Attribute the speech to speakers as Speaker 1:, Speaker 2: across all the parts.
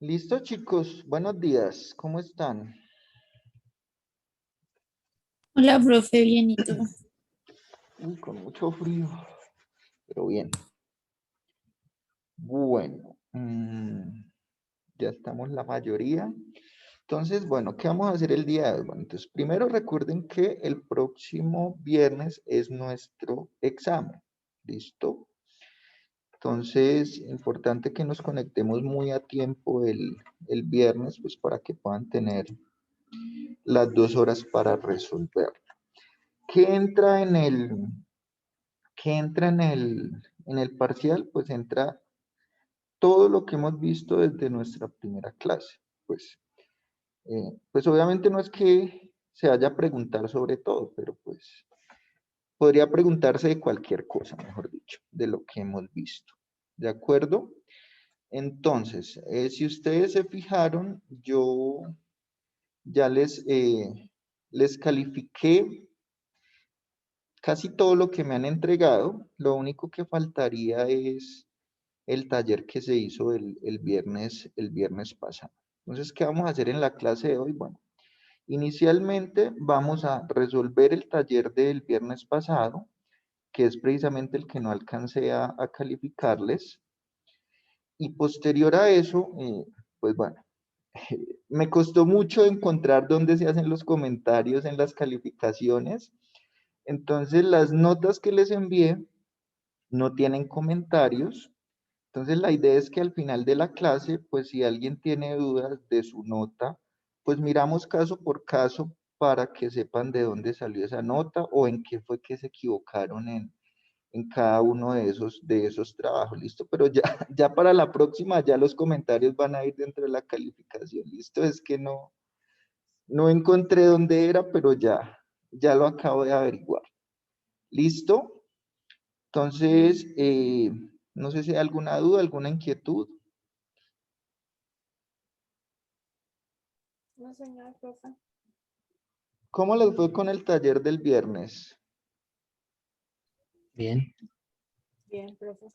Speaker 1: Listo, chicos. Buenos días. ¿Cómo están?
Speaker 2: Hola, profe, bien, ¿y tú?
Speaker 1: Uy, con mucho frío, pero bien. Bueno, ya estamos la mayoría. Entonces, bueno, ¿qué vamos a hacer el día de hoy? Bueno, entonces, primero recuerden que el próximo viernes es nuestro examen. ¿Listo? Entonces, importante que nos conectemos muy a tiempo el viernes, pues para que puedan tener las 2 horas para resolver. ¿Qué entra en el parcial? Pues entra todo lo que hemos visto desde nuestra primera clase. Pues obviamente no es que se vaya a preguntar sobre todo, pero pues podría preguntarse de cualquier cosa, mejor dicho, de lo que hemos visto. ¿De acuerdo? Entonces, si ustedes se fijaron, yo ya les califiqué casi todo lo que me han entregado. Lo único que faltaría es el taller que se hizo el viernes pasado. Entonces, ¿qué vamos a hacer en la clase de hoy? Bueno, inicialmente vamos a resolver el taller del viernes pasado, que es precisamente el que no alcancé a calificarles. Y posterior a eso, pues bueno, me costó mucho encontrar dónde se hacen los comentarios en las calificaciones. Entonces, las notas que les envié no tienen comentarios. Entonces, la idea es que al final de la clase, pues si alguien tiene dudas de su nota, pues miramos caso por caso para que sepan de dónde salió esa nota o en qué fue que se equivocaron en cada uno de esos trabajos, ¿listo? Pero ya, ya para la próxima, ya los comentarios van a ir dentro de la calificación, ¿listo? Es que no encontré dónde era, pero ya lo acabo de averiguar. ¿Listo? Entonces, no sé si hay alguna duda, alguna inquietud.
Speaker 2: No, señor, profe.
Speaker 1: ¿Cómo les fue con el taller del viernes?
Speaker 3: Bien.
Speaker 2: Bien, profe.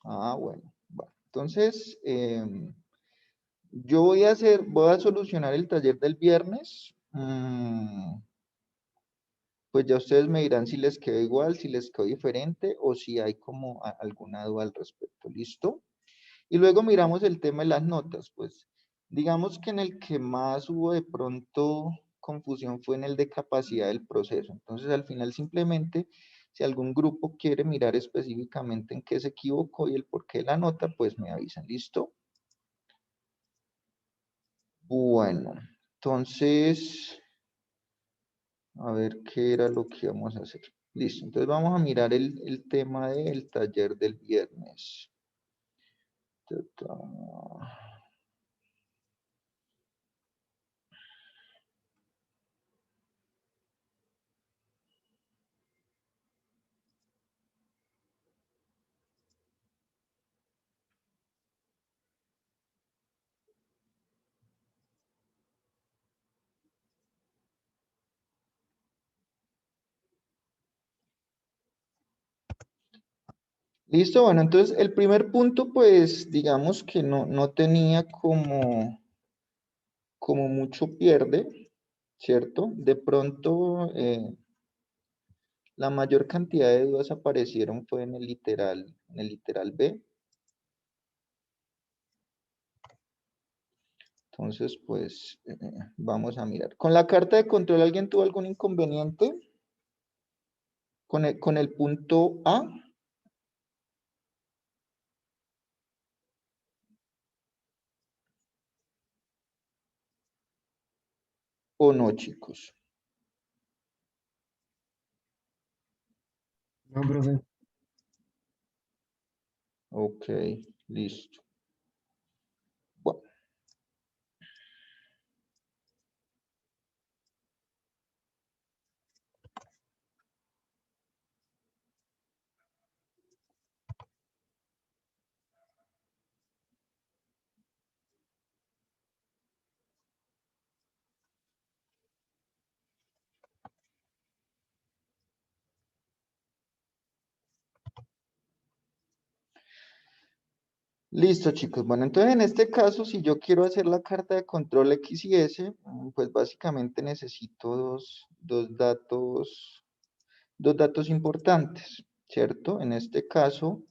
Speaker 1: Ah, bueno. Bueno, entonces, yo voy a solucionar el taller del viernes. Pues ya ustedes me dirán si les quedó igual, si les quedó diferente o si hay como alguna duda al respecto. ¿Listo? Y luego miramos el tema de las notas. Pues digamos que en el que más hubo de pronto confusión fue en el de capacidad del proceso. Entonces al final simplemente, si algún grupo quiere mirar específicamente en qué se equivocó y el porqué de la nota, pues me avisan. ¿Listo? Bueno, entonces, a ver qué era lo que íbamos a hacer. Listo, entonces vamos a mirar el tema del taller del viernes. Ta, ta. Listo, bueno, entonces el primer punto, pues digamos que no tenía como mucho pierde, ¿cierto? De pronto, la mayor cantidad de dudas aparecieron fue en el literal B. Entonces, pues, vamos a mirar. ¿Con la carta de control alguien tuvo algún inconveniente? ¿Con el punto A? ¿O no, chicos?
Speaker 3: No, profe.
Speaker 1: Ok, listo. Bueno, Listo, chicos. Bueno, entonces en este caso, si yo quiero hacer la carta de control X y S, pues básicamente necesito dos datos importantes, ¿cierto? En este caso,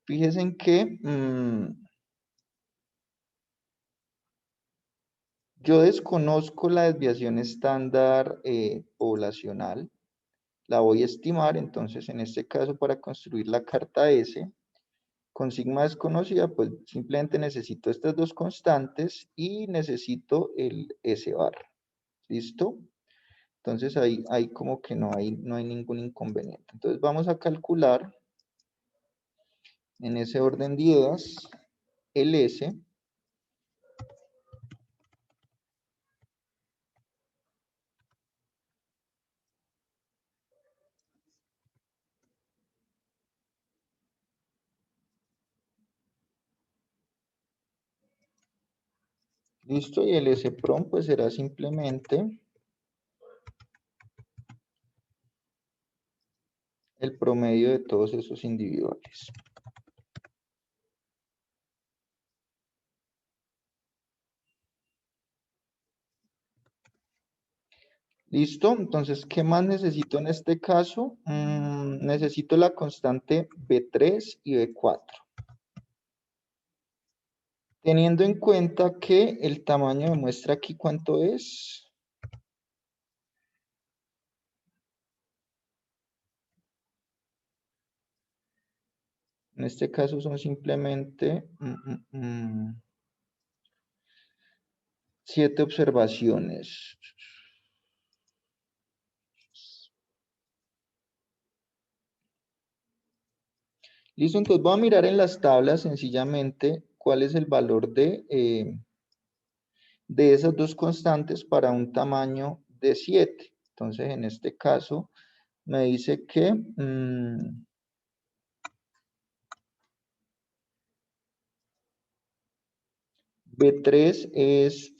Speaker 1: fíjense en que yo desconozco la desviación estándar poblacional, la voy a estimar, entonces en este caso para construir la carta S, con sigma desconocida, pues simplemente necesito estas dos constantes y necesito el S bar. ¿Listo? Entonces ahí como que no hay ningún inconveniente. Entonces vamos a calcular en ese orden de ideas el S. ¿Listo? Y el S prom pues será simplemente el promedio de todos esos individuales. ¿Listo? Entonces, ¿qué más necesito en este caso? Necesito la constante B3 y B4. Teniendo en cuenta que el tamaño me muestra aquí cuánto es. En este caso son simplemente 7 observaciones. Listo, entonces voy a mirar en las tablas sencillamente cuál es el valor de esas dos constantes para un tamaño de 7. Entonces, en este caso, me dice que B3 es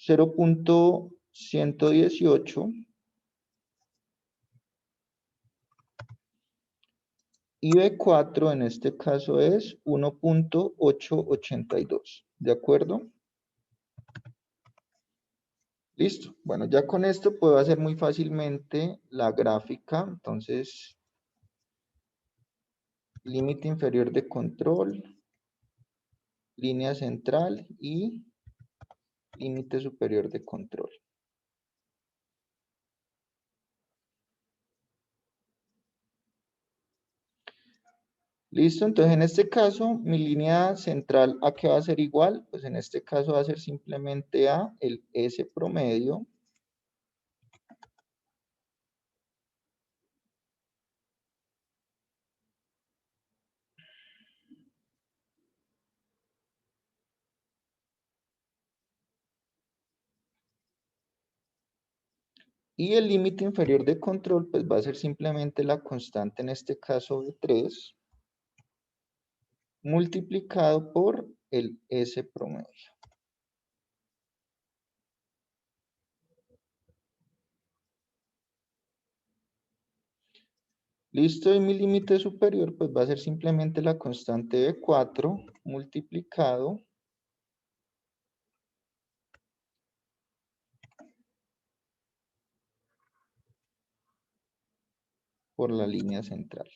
Speaker 1: 0.118 y B4 en este caso es 1.882. ¿De acuerdo? Listo. Bueno, ya con esto puedo hacer muy fácilmente la gráfica. Entonces, límite inferior de control, línea central y límite superior de control. Listo, entonces en este caso, mi línea central, ¿a qué va a ser igual? Pues en este caso va a ser simplemente a el S promedio y el límite inferior de control, pues va a ser simplemente la constante, en este caso de 3, multiplicado por el S promedio. Listo, y mi límite superior pues va a ser simplemente la constante de 4 multiplicado por la línea central.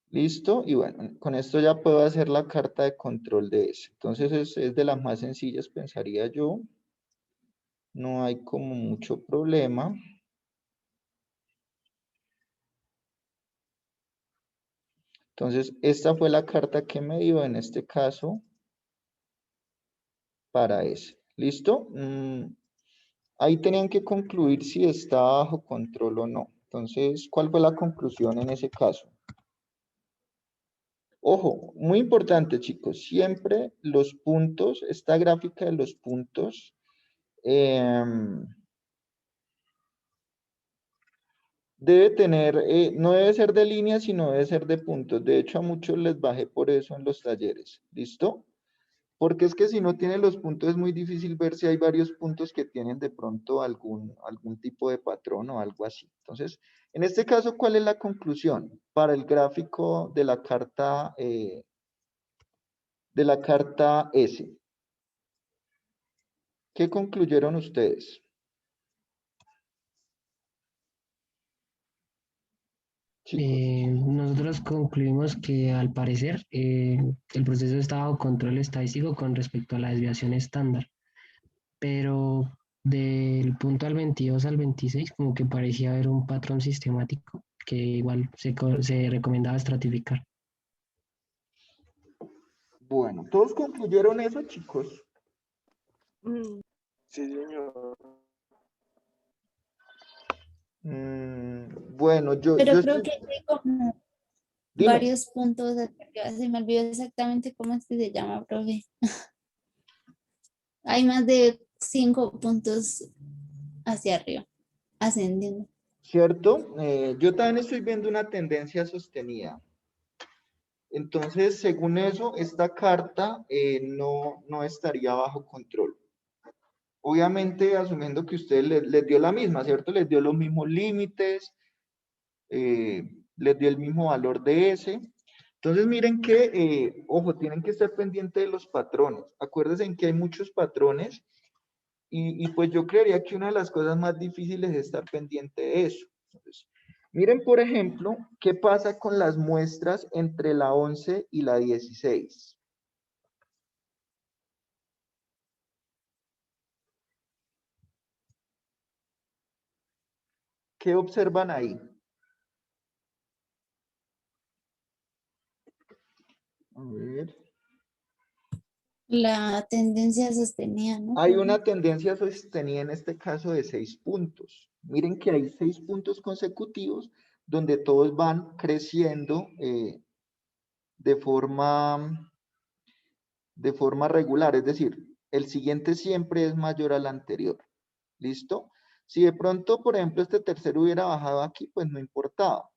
Speaker 1: Listo, y bueno, con esto ya puedo hacer la carta de control de S. Entonces es de las más sencillas, pensaría yo. No hay como mucho problema. Entonces, esta fue la carta que me dio en este caso para S. ¿Listo? Ahí tenían que concluir si está bajo control o no. Entonces, ¿cuál fue la conclusión en ese caso? Ojo, muy importante, chicos, siempre los puntos, esta gráfica de los puntos, debe tener, no debe ser de línea, sino debe ser de puntos. De hecho, a muchos les bajé por eso en los talleres. ¿Listo? Porque es que si no tiene los puntos es muy difícil ver si hay varios puntos que tienen de pronto algún tipo de patrón o algo así. Entonces, en este caso, ¿cuál es la conclusión? Para el gráfico de la carta S. ¿Qué concluyeron ustedes? Chicos.
Speaker 3: Nosotros concluimos que al parecer el proceso está bajo control estadístico con respecto a la desviación estándar, pero del punto al 22 al 26 como que parecía haber un patrón sistemático que igual se recomendaba estratificar.
Speaker 1: Bueno, ¿todos concluyeron eso, chicos?
Speaker 4: Sí, señor.
Speaker 1: Bueno,
Speaker 2: Pero
Speaker 1: yo
Speaker 2: creo
Speaker 1: estoy...
Speaker 2: que hay como
Speaker 1: Dime.
Speaker 2: varios puntos hacia arriba. Se me olvidó exactamente cómo es que se llama, profe. Hay más de 5 puntos hacia arriba, ascendiendo.
Speaker 1: ¿Cierto? Yo también estoy viendo una tendencia sostenida. Entonces, según eso, esta carta no estaría bajo control. Obviamente, asumiendo que usted les dio la misma, ¿cierto? Les dio los mismos límites, les dio el mismo valor de S. Entonces, miren que, ojo, tienen que estar pendientes de los patrones. Acuérdense en que hay muchos patrones y pues yo creería que una de las cosas más difíciles es estar pendiente de eso. Entonces, miren, por ejemplo, qué pasa con las muestras entre la 11 y la 16. ¿Qué observan ahí? A ver.
Speaker 2: La tendencia sostenida, ¿no?
Speaker 1: Hay una tendencia sostenida en este caso de 6 puntos. Miren que hay 6 puntos consecutivos donde todos van creciendo de forma regular, es decir, el siguiente siempre es mayor al anterior. ¿Listo? Si de pronto, por ejemplo, este tercero hubiera bajado aquí, pues no importaba,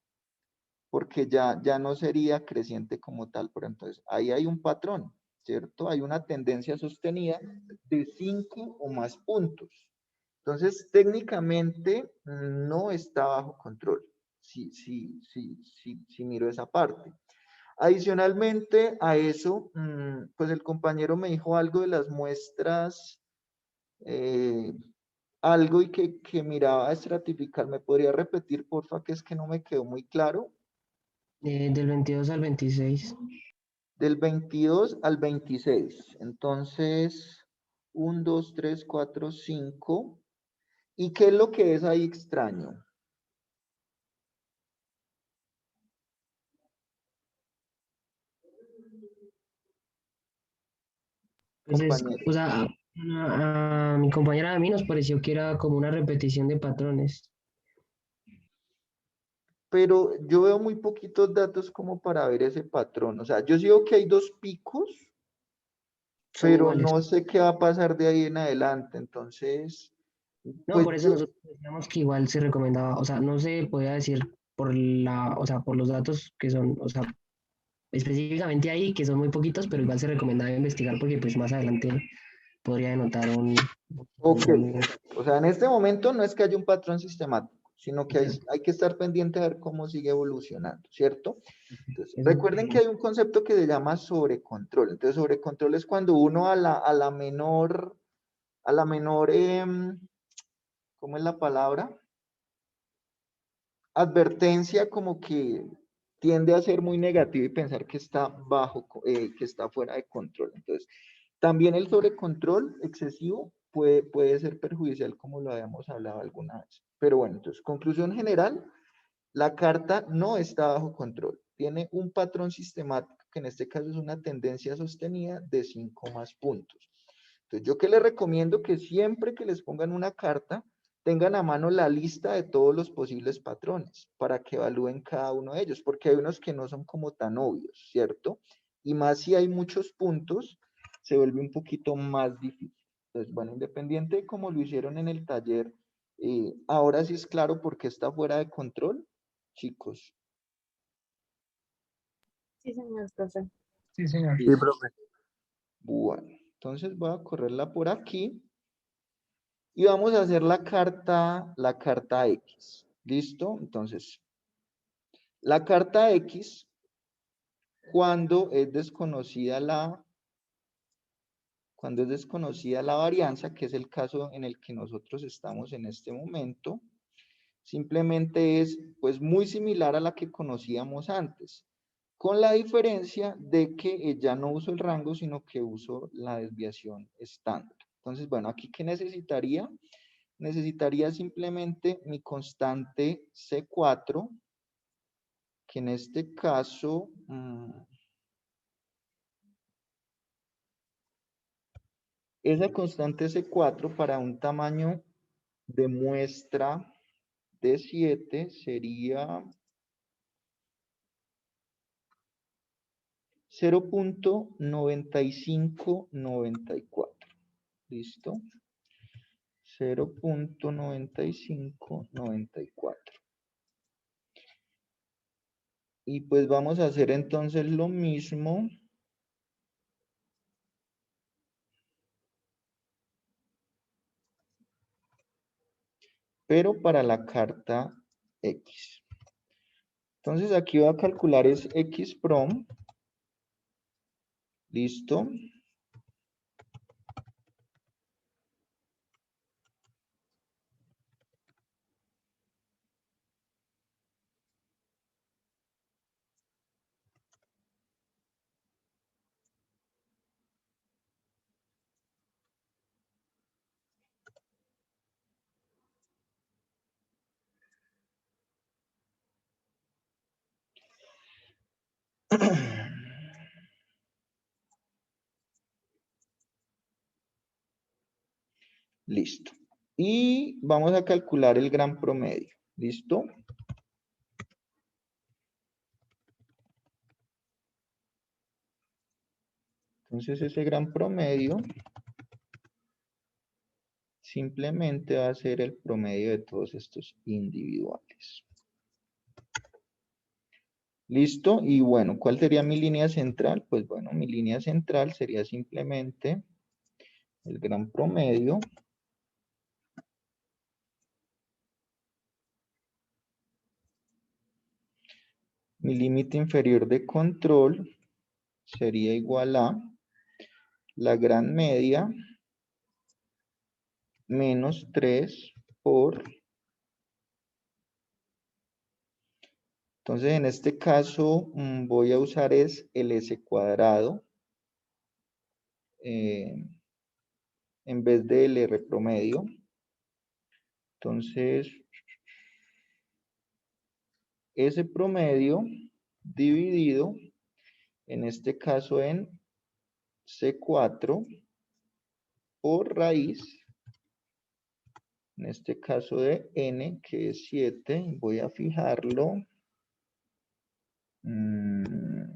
Speaker 1: porque ya no sería creciente como tal. Pero entonces, ahí hay un patrón, ¿cierto? Hay una tendencia sostenida de 5 o más puntos. Entonces, técnicamente no está bajo control. Sí, miro esa parte. Adicionalmente a eso, pues el compañero me dijo algo de las muestras, algo y que miraba a estratificar. ¿Me podría repetir, porfa, que es que no me quedó muy claro?
Speaker 3: Del 22 al 26.
Speaker 1: Del 22 al 26. Entonces, 1, 2, 3, 4, 5. ¿Y qué es lo que es ahí extraño?
Speaker 3: Entonces,
Speaker 1: Compañero.
Speaker 3: o sea, a mi compañera, a mí nos pareció que era como una repetición de patrones.
Speaker 1: Pero yo veo muy poquitos datos como para ver ese patrón. O sea, yo sí veo que hay 2 picos,
Speaker 3: Son
Speaker 1: pero
Speaker 3: iguales.
Speaker 1: no sé qué va a pasar de ahí en adelante. Entonces,
Speaker 3: No,
Speaker 1: pues
Speaker 3: por eso
Speaker 1: yo,
Speaker 3: nosotros decíamos que igual se recomendaba, o sea, no se podía decir por o sea, por los datos que son, o sea, específicamente ahí, que son muy poquitos, pero igual se recomendaba investigar porque pues más adelante podría denotar un
Speaker 1: ok.
Speaker 3: movimiento.
Speaker 1: O sea, en este momento no es que haya un patrón sistemático, sino que hay que estar pendiente de ver cómo sigue evolucionando, ¿cierto? Entonces,
Speaker 3: Eso
Speaker 1: recuerden que hay un concepto que se llama sobrecontrol. Entonces, sobrecontrol es cuando uno a la menor, ¿cómo es la palabra? Advertencia, como que tiende a ser muy negativo y pensar que está que está fuera de control. Entonces, también el sobrecontrol excesivo puede ser perjudicial, como lo habíamos hablado alguna vez. Pero bueno, entonces, conclusión general, la carta no está bajo control. Tiene un patrón sistemático, que en este caso es una tendencia sostenida de 5 más puntos. Entonces, yo que les recomiendo que siempre que les pongan una carta, tengan a mano la lista de todos los posibles patrones para que evalúen cada uno de ellos, porque hay unos que no son como tan obvios, ¿cierto? Y más si hay muchos puntos, se vuelve un poquito más difícil. Entonces, bueno, independiente de cómo lo hicieron en el taller, ahora sí es claro por qué está fuera de control, chicos.
Speaker 2: Sí, señor, profe.
Speaker 3: Sí, señor.
Speaker 4: Sí,
Speaker 1: Listo.
Speaker 4: profe.
Speaker 1: Bueno. Entonces voy a correrla por aquí. Y vamos a hacer la carta X. ¿Listo? Entonces, la carta X, cuando es desconocida la varianza, que es el caso en el que nosotros estamos en este momento, simplemente es pues muy similar a la que conocíamos antes, con la diferencia de que ya no uso el rango, sino que uso la desviación estándar. Entonces, bueno, aquí ¿qué necesitaría? Necesitaría simplemente mi constante C4, que en este caso, esa constante C4 para un tamaño de muestra de 7 sería 0.9594. ¿Listo? 0.9594. Y pues vamos a hacer entonces lo mismo. Pero para la carta X. Entonces aquí voy a calcular es X prom. Listo. Listo. Y vamos a calcular el gran promedio. ¿Listo? Entonces ese gran promedio simplemente va a ser el promedio de todos estos individuales. ¿Listo? Y bueno, ¿cuál sería mi línea central? Pues bueno, mi línea central sería simplemente el gran promedio mi límite inferior de control sería igual a la gran media menos 3 por... Entonces, en este caso, voy a usar es el S cuadrado en vez del R promedio. Entonces, S promedio dividido, en este caso en C4 por raíz, en este caso de N, que es 7, voy a fijarlo. Entonces,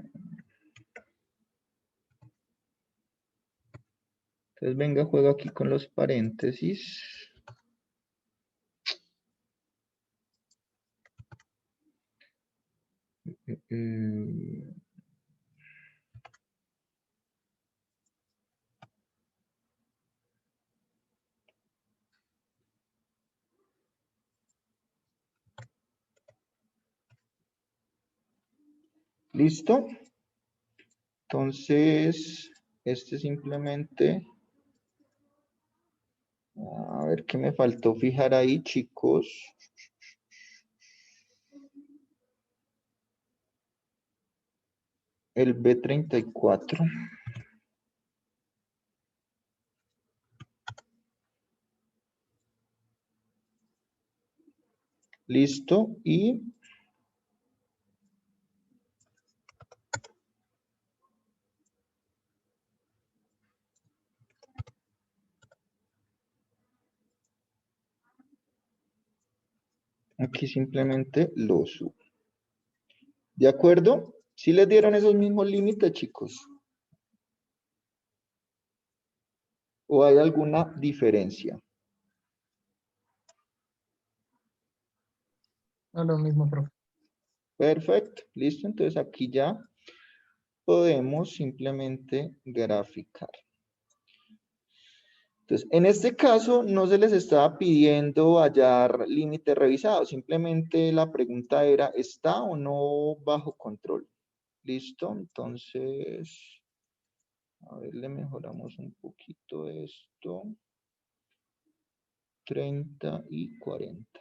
Speaker 1: venga, juego aquí con los paréntesis. ¿Listo? Entonces, este simplemente... A ver qué me faltó fijar ahí, chicos. El B34. Listo. Y aquí simplemente lo subo. ¿De acuerdo? ¿Sí les dieron esos mismos límites, chicos? ¿O hay alguna diferencia?
Speaker 4: No, lo mismo, profe.
Speaker 1: Perfecto. Listo. Entonces aquí ya podemos simplemente graficar. Entonces, en este caso no se les estaba pidiendo hallar límite revisado, simplemente la pregunta era, ¿está o no bajo control? ¿Listo? Entonces, a ver, le mejoramos un poquito esto. 30 y 40.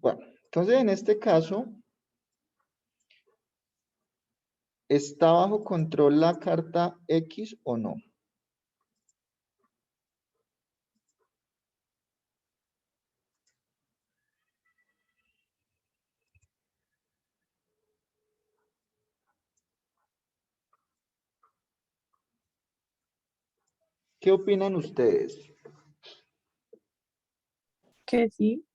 Speaker 1: Bueno, entonces en este caso, ¿está bajo control la carta X o no? ¿Qué opinan ustedes?
Speaker 4: Que sí.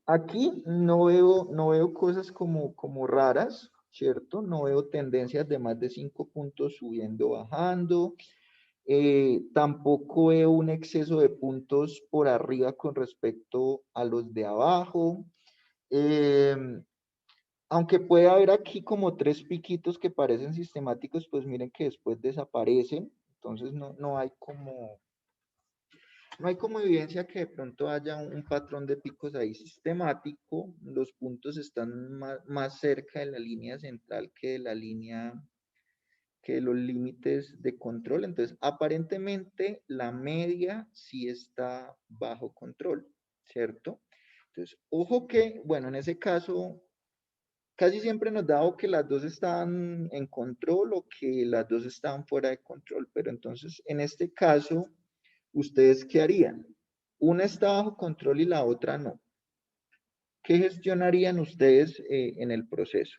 Speaker 1: Aquí no veo cosas como raras, ¿cierto? No veo tendencias de más de 5 puntos subiendo, bajando. Tampoco veo un exceso de puntos por arriba con respecto a los de abajo. Aunque puede haber aquí como 3 piquitos que parecen sistemáticos, pues miren que después desaparecen. Entonces no hay como evidencia que de pronto haya un patrón de picos ahí sistemático. Los puntos están más cerca de la línea central que de la línea, que de los límites de control. Entonces, aparentemente la media sí está bajo control, ¿cierto? Entonces, ojo que, bueno, en ese caso, casi siempre nos da o que las dos están en control o que las dos están fuera de control, pero entonces, en este caso, ¿ustedes qué harían? Una está bajo control y la otra no. ¿Qué gestionarían ustedes en el proceso?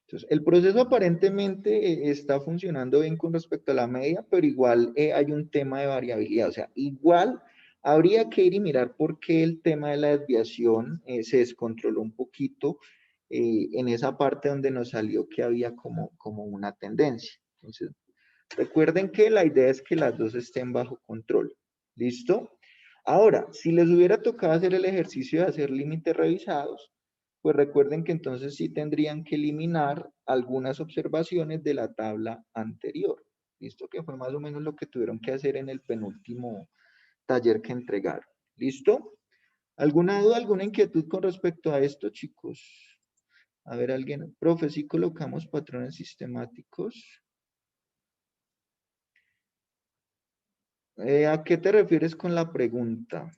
Speaker 1: Entonces, el proceso aparentemente está funcionando bien con respecto a la media, pero igual hay un tema de variabilidad. O sea, igual habría que ir y mirar por qué el tema de la desviación se descontroló un poquito en esa parte donde nos salió que había como una tendencia. Entonces, recuerden que la idea es que las dos estén bajo control. ¿Listo? Ahora, si les hubiera tocado hacer el ejercicio de hacer límites revisados, pues recuerden que entonces sí tendrían que eliminar algunas observaciones de la tabla anterior. ¿Listo? Que fue más o menos lo que tuvieron que hacer en el penúltimo taller que entregaron. ¿Listo? ¿Alguna duda, alguna inquietud con respecto a esto, chicos? A ver, alguien, profe, si colocamos patrones sistemáticos. ¿A qué te refieres con la pregunta?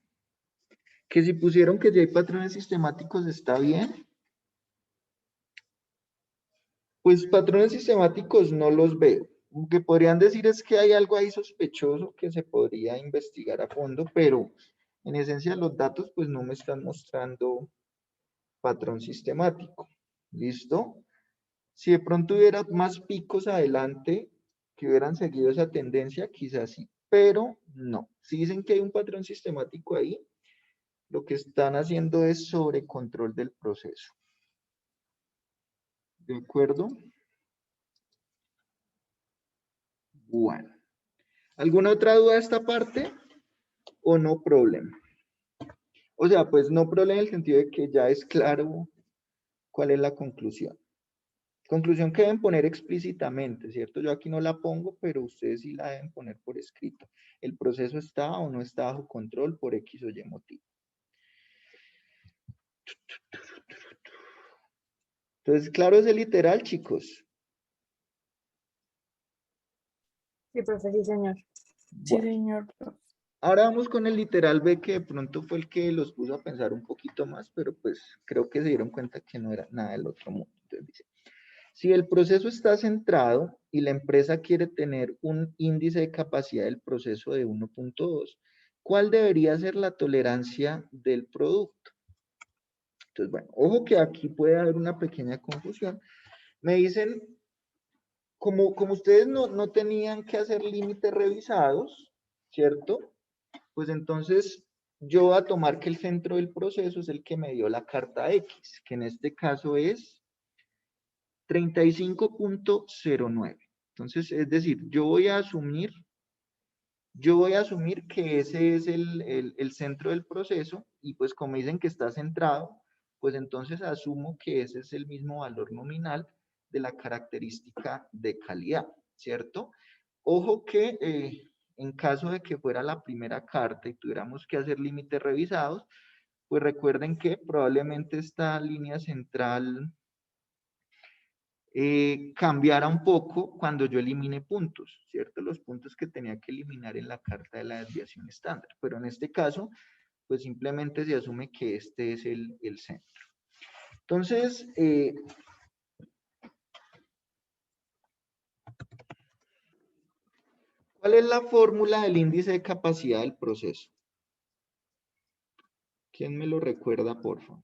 Speaker 1: Que si pusieron que ya hay patrones sistemáticos, ¿está bien? Pues patrones sistemáticos no los veo. Lo que podrían decir es que hay algo ahí sospechoso que se podría investigar a fondo, pero en esencia los datos pues no me están mostrando patrón sistemático. ¿Listo? Si de pronto hubiera más picos adelante que hubieran seguido esa tendencia, quizás sí, pero no. Si dicen que hay un patrón sistemático ahí, lo que están haciendo es sobre control del proceso. ¿De acuerdo? Bueno. ¿Alguna otra duda de esta parte? ¿O no problema? O sea, pues no problema en el sentido de que ya es claro cuál es la conclusión. Conclusión que deben poner explícitamente, ¿cierto? Yo aquí no la pongo, pero ustedes sí la deben poner por escrito. El proceso está o no está bajo control por X o Y motivo. Entonces, claro, es el literal, chicos.
Speaker 4: Sí, profe, sí, señor. Sí,
Speaker 1: Bueno,
Speaker 4: señor.
Speaker 1: ahora vamos con el literal B, que de pronto fue el que los puso a pensar un poquito más, pero pues creo que se dieron cuenta que no era nada del otro mundo. Entonces dice, si el proceso está centrado y la empresa quiere tener un índice de capacidad del proceso de 1.2, ¿cuál debería ser la tolerancia del producto? Entonces, bueno, ojo que aquí puede haber una pequeña confusión. Me dicen, como ustedes no tenían que hacer límites revisados, ¿cierto? Pues entonces yo voy a tomar que el centro del proceso es el que me dio la carta X, que en este caso es 35.09. Entonces, es decir, yo voy a asumir que ese es el centro del proceso y pues como dicen que está centrado, pues entonces asumo que ese es el mismo valor nominal de la característica de calidad, ¿cierto? Ojo que en caso de que fuera la primera carta y tuviéramos que hacer límites revisados, pues recuerden que probablemente esta línea central cambiara un poco cuando yo elimine puntos, ¿cierto? Los puntos que tenía que eliminar en la carta de la desviación estándar. Pero en este caso, pues simplemente se asume que este es el centro. Entonces, ¿cuál es la fórmula del índice de capacidad del proceso? ¿Quién me lo recuerda, por favor?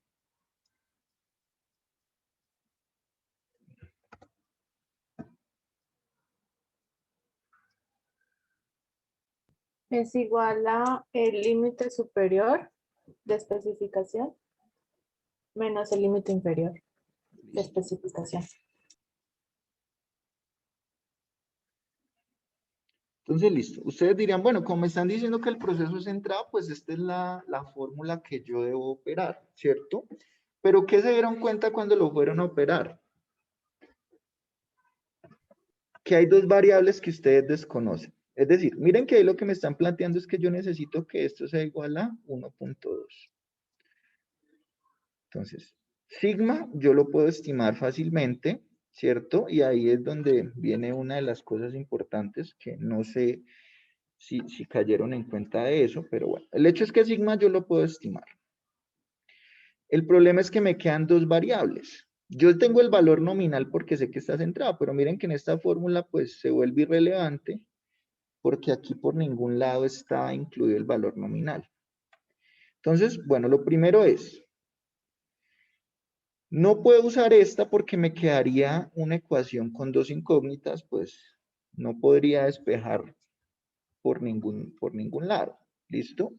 Speaker 4: Es igual a el límite superior de especificación menos el límite inferior de especificación.
Speaker 1: Entonces, listo. Ustedes dirían, bueno, como me están diciendo que el proceso es centrado, pues esta es la fórmula que yo debo operar, ¿cierto? Pero ¿qué se dieron cuenta cuando lo fueron a operar? Que hay dos variables que ustedes desconocen. Es decir, miren que ahí lo que me están planteando es que yo necesito que esto sea igual a 1.2. Entonces, sigma yo lo puedo estimar fácilmente, ¿cierto? Y ahí es donde viene una de las cosas importantes que no sé si cayeron en cuenta de eso, pero bueno, el hecho es que sigma yo lo puedo estimar. El problema es que me quedan dos variables. Yo tengo el valor nominal porque sé que está centrado, pero miren que en esta fórmula pues se vuelve irrelevante porque aquí por ningún lado está incluido el valor nominal. Entonces, bueno, lo primero es, no puedo usar esta porque me quedaría una ecuación con dos incógnitas, pues no podría despejar por ningún lado. ¿Listo?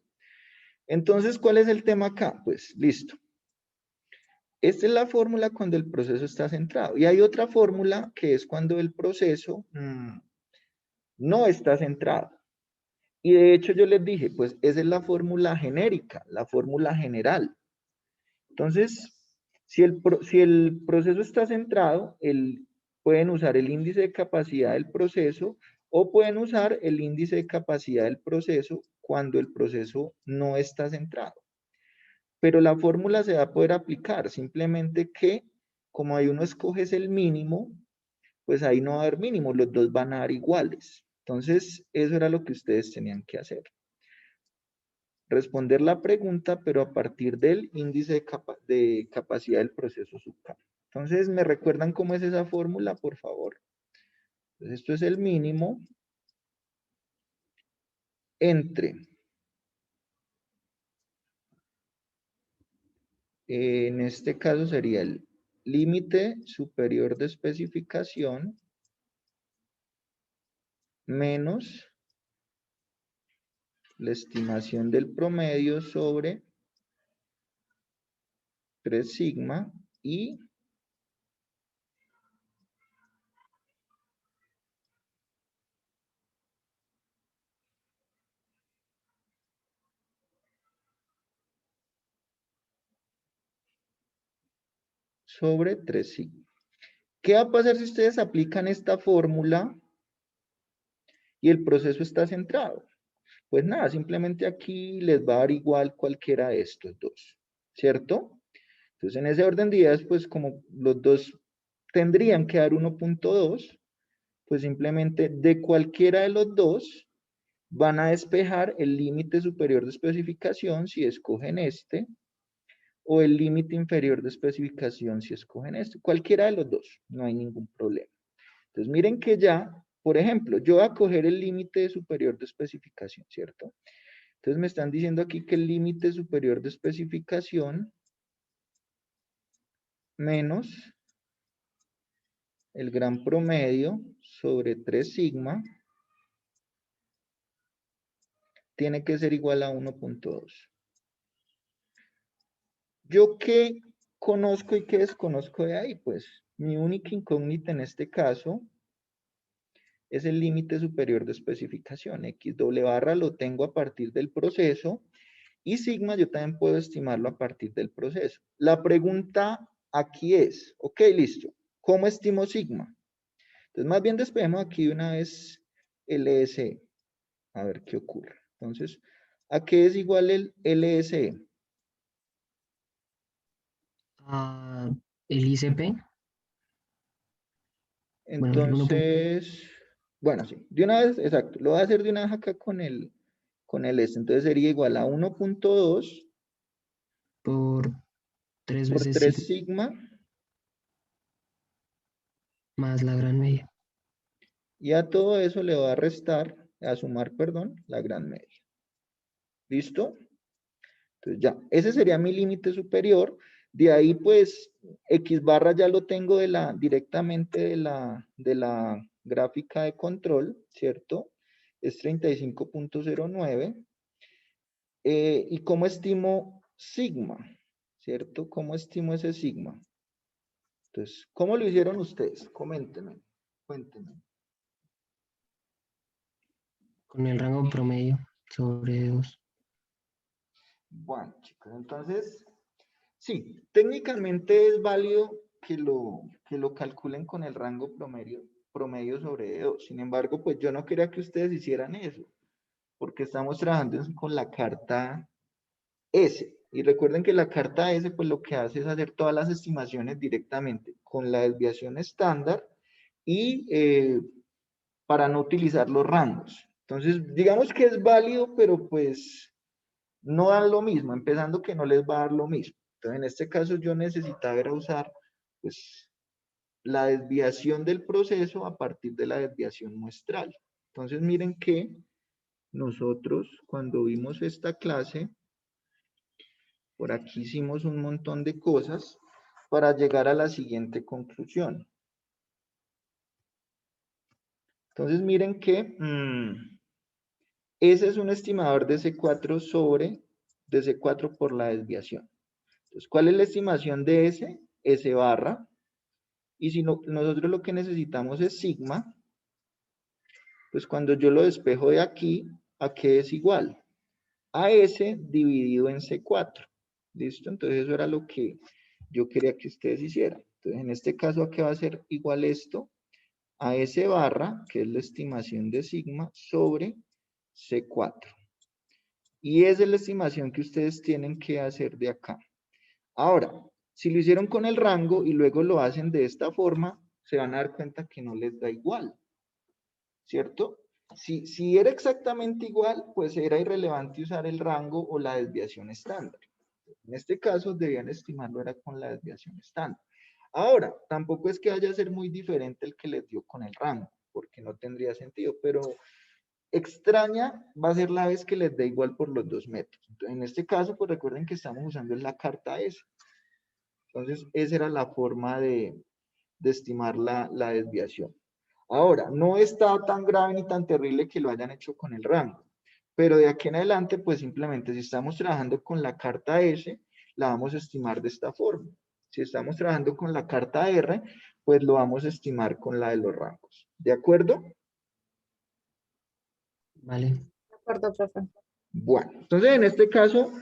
Speaker 1: Entonces, ¿cuál es el tema acá? Pues listo. Esta es la fórmula cuando el proceso está centrado. Y hay otra fórmula que es cuando el proceso no está centrado. Y de hecho yo les dije, pues esa es la fórmula genérica, la fórmula general. Entonces, si el proceso está centrado, pueden usar el índice de capacidad del proceso o pueden usar el índice de capacidad del proceso cuando el proceso no está centrado. Pero la fórmula se va a poder aplicar, simplemente que como ahí uno escoge el mínimo, pues ahí no va a haber mínimo, los dos van a dar iguales. Entonces, eso era lo que ustedes tenían que hacer. Responder la pregunta, pero a partir del índice de capacidad del proceso subcam. Entonces, ¿me recuerdan cómo es esa fórmula, por favor? Entonces, esto es el mínimo entre, en este caso sería el límite superior de especificación menos la estimación del promedio sobre 3 sigma y sobre 3 sigma. ¿Qué va a pasar si ustedes aplican esta fórmula y el proceso está centrado? Pues nada, simplemente aquí les va a dar igual cualquiera de estos dos, ¿cierto? Entonces, en ese orden de ideas, pues como los dos tendrían que dar 1.2, pues simplemente de cualquiera de los dos van a despejar el límite superior de especificación si escogen este, o el límite inferior de especificación si escogen este. Cualquiera de los dos, no hay ningún problema. Entonces, miren que ya, por ejemplo, yo voy a coger el límite superior de especificación, ¿cierto? Entonces me están diciendo aquí que el límite superior de especificación menos el gran promedio sobre 3 sigma tiene que ser igual a 1.2. ¿Yo qué conozco y qué desconozco de ahí? Pues mi única incógnita en este caso es el límite superior de especificación. X doble barra lo tengo a partir del proceso y sigma yo también puedo estimarlo a partir del proceso. La pregunta aquí es, ok, listo, ¿cómo estimo sigma? Entonces más bien despejemos aquí de una vez LSE, a ver qué ocurre. Entonces, ¿a qué es igual el LSE?
Speaker 3: Ah, el ICP, bueno, el 1.
Speaker 1: Entonces, bueno, sí, de una vez, exacto, lo voy a hacer de una vez acá con el S. Entonces sería igual a 1.2
Speaker 3: por 3
Speaker 1: por
Speaker 3: veces
Speaker 1: 3
Speaker 3: sigma
Speaker 1: sigma
Speaker 3: más la gran media.
Speaker 1: y a todo eso le va a restar, a sumar, perdón, la gran media. ¿Listo? Entonces ya, ese sería mi límite superior. De ahí pues X barra ya lo tengo directamente de la gráfica de control, ¿cierto? Es 35.09. ¿Y cómo estimo sigma? ¿Cierto? ¿Cómo estimo ese sigma? Entonces, ¿cómo lo hicieron ustedes? Coméntenme, cuéntenme.
Speaker 3: Con el rango promedio sobre 2.
Speaker 1: Bueno, chicos, entonces, sí, técnicamente es válido que lo calculen con el rango promedio sobre 2. Sin embargo, pues yo no quería que ustedes hicieran eso, porque estamos trabajando con la carta S. Y recuerden que la carta S, pues lo que hace es hacer todas las estimaciones directamente con la desviación estándar y para no utilizar los rangos. Entonces, digamos que es válido, pero pues no dan lo mismo, empezando que no les va a dar lo mismo. Entonces, en este caso yo necesitaba era usar pues la desviación del proceso a partir de la desviación muestral. Entonces, miren que nosotros cuando vimos esta clase, por aquí hicimos un montón de cosas para llegar a la siguiente conclusión. Entonces, miren que ese es un estimador de C4 sobre de C4 por la desviación. Entonces, ¿cuál es la estimación de S? S barra. Y si no, nosotros lo que necesitamos es sigma, pues cuando yo lo despejo de aquí, ¿a qué es igual? A S dividido en C4. ¿Listo? Entonces eso era lo que yo quería que ustedes hicieran. Entonces en este caso, ¿a qué va a ser igual esto? A S barra, que es la estimación de sigma, sobre C4. Y esa es la estimación que ustedes tienen que hacer de acá. Ahora, si lo hicieron con el rango y luego lo hacen de esta forma, se van a dar cuenta que no les da igual, ¿cierto? Si era exactamente igual, pues era irrelevante usar el rango o la desviación estándar. En este caso, debían estimarlo era con la desviación estándar. Ahora, tampoco es que vaya a ser muy diferente el que les dio con el rango, porque no tendría sentido, pero extraña va a ser la vez que les dé igual por los dos métodos. Entonces, en este caso, pues recuerden que estamos usando la carta S. Entonces, esa era la forma de estimar la desviación. Ahora, no está tan grave ni tan terrible que lo hayan hecho con el rango, pero de aquí en adelante, pues simplemente si estamos trabajando con la carta S, la vamos a estimar de esta forma. Si estamos trabajando con la carta R, pues lo vamos a estimar con la de los rangos. ¿De acuerdo?
Speaker 3: Vale.
Speaker 4: De acuerdo, profe.
Speaker 1: Bueno, entonces en este caso,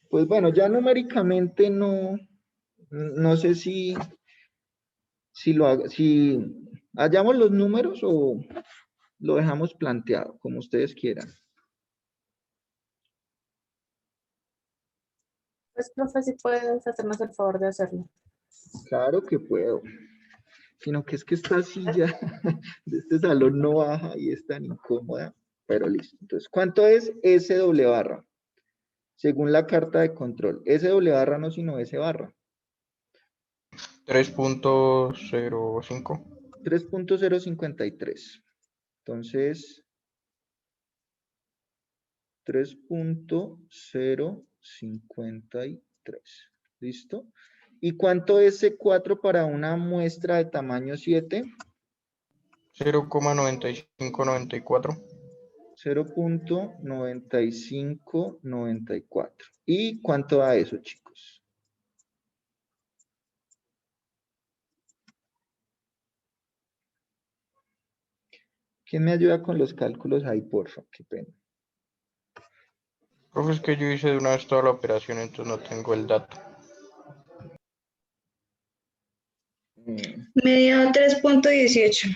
Speaker 1: pues bueno, ya numéricamente no sé si hallamos los números o lo dejamos planteado, como ustedes quieran.
Speaker 4: Pues, profe, si puedes hacernos el favor de hacerlo.
Speaker 1: Claro que puedo. Sino que es que esta silla de este salón no baja y es tan incómoda, pero listo. Entonces, ¿cuánto es S doble barra? Según la carta de control. S doble barra no, sino S barra.
Speaker 5: 3.05.
Speaker 1: 3.053. Entonces, 3.053. ¿Listo? ¿Y cuánto es C4 para una muestra de tamaño 7?
Speaker 5: 0,9594.
Speaker 1: 0.9594. ¿Y cuánto da eso, chicos? ¿Quién me ayuda con los cálculos ahí, porfa? Qué pena.
Speaker 5: Profe, es que yo hice de una vez toda la operación, entonces no tengo el dato.
Speaker 6: Me dio 3.18.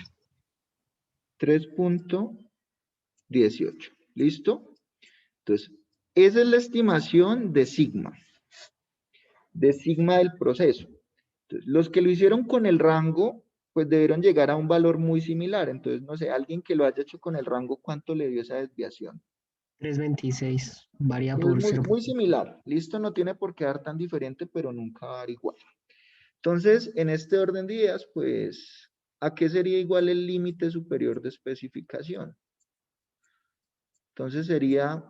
Speaker 1: 3.18. ¿Listo? Entonces, esa es la estimación de sigma del proceso. Entonces, los que lo hicieron con el rango, pues debieron llegar a un valor muy similar. Entonces, no sé, alguien que lo haya hecho con el rango, ¿cuánto le dio esa desviación?
Speaker 3: 3.26, varía
Speaker 1: Es
Speaker 3: por
Speaker 1: muy,
Speaker 3: 0.
Speaker 1: muy similar. Listo, no tiene por qué dar tan diferente, pero nunca va a dar igual. Entonces, en este orden de ideas, pues, ¿a qué sería igual el límite superior de especificación? Entonces sería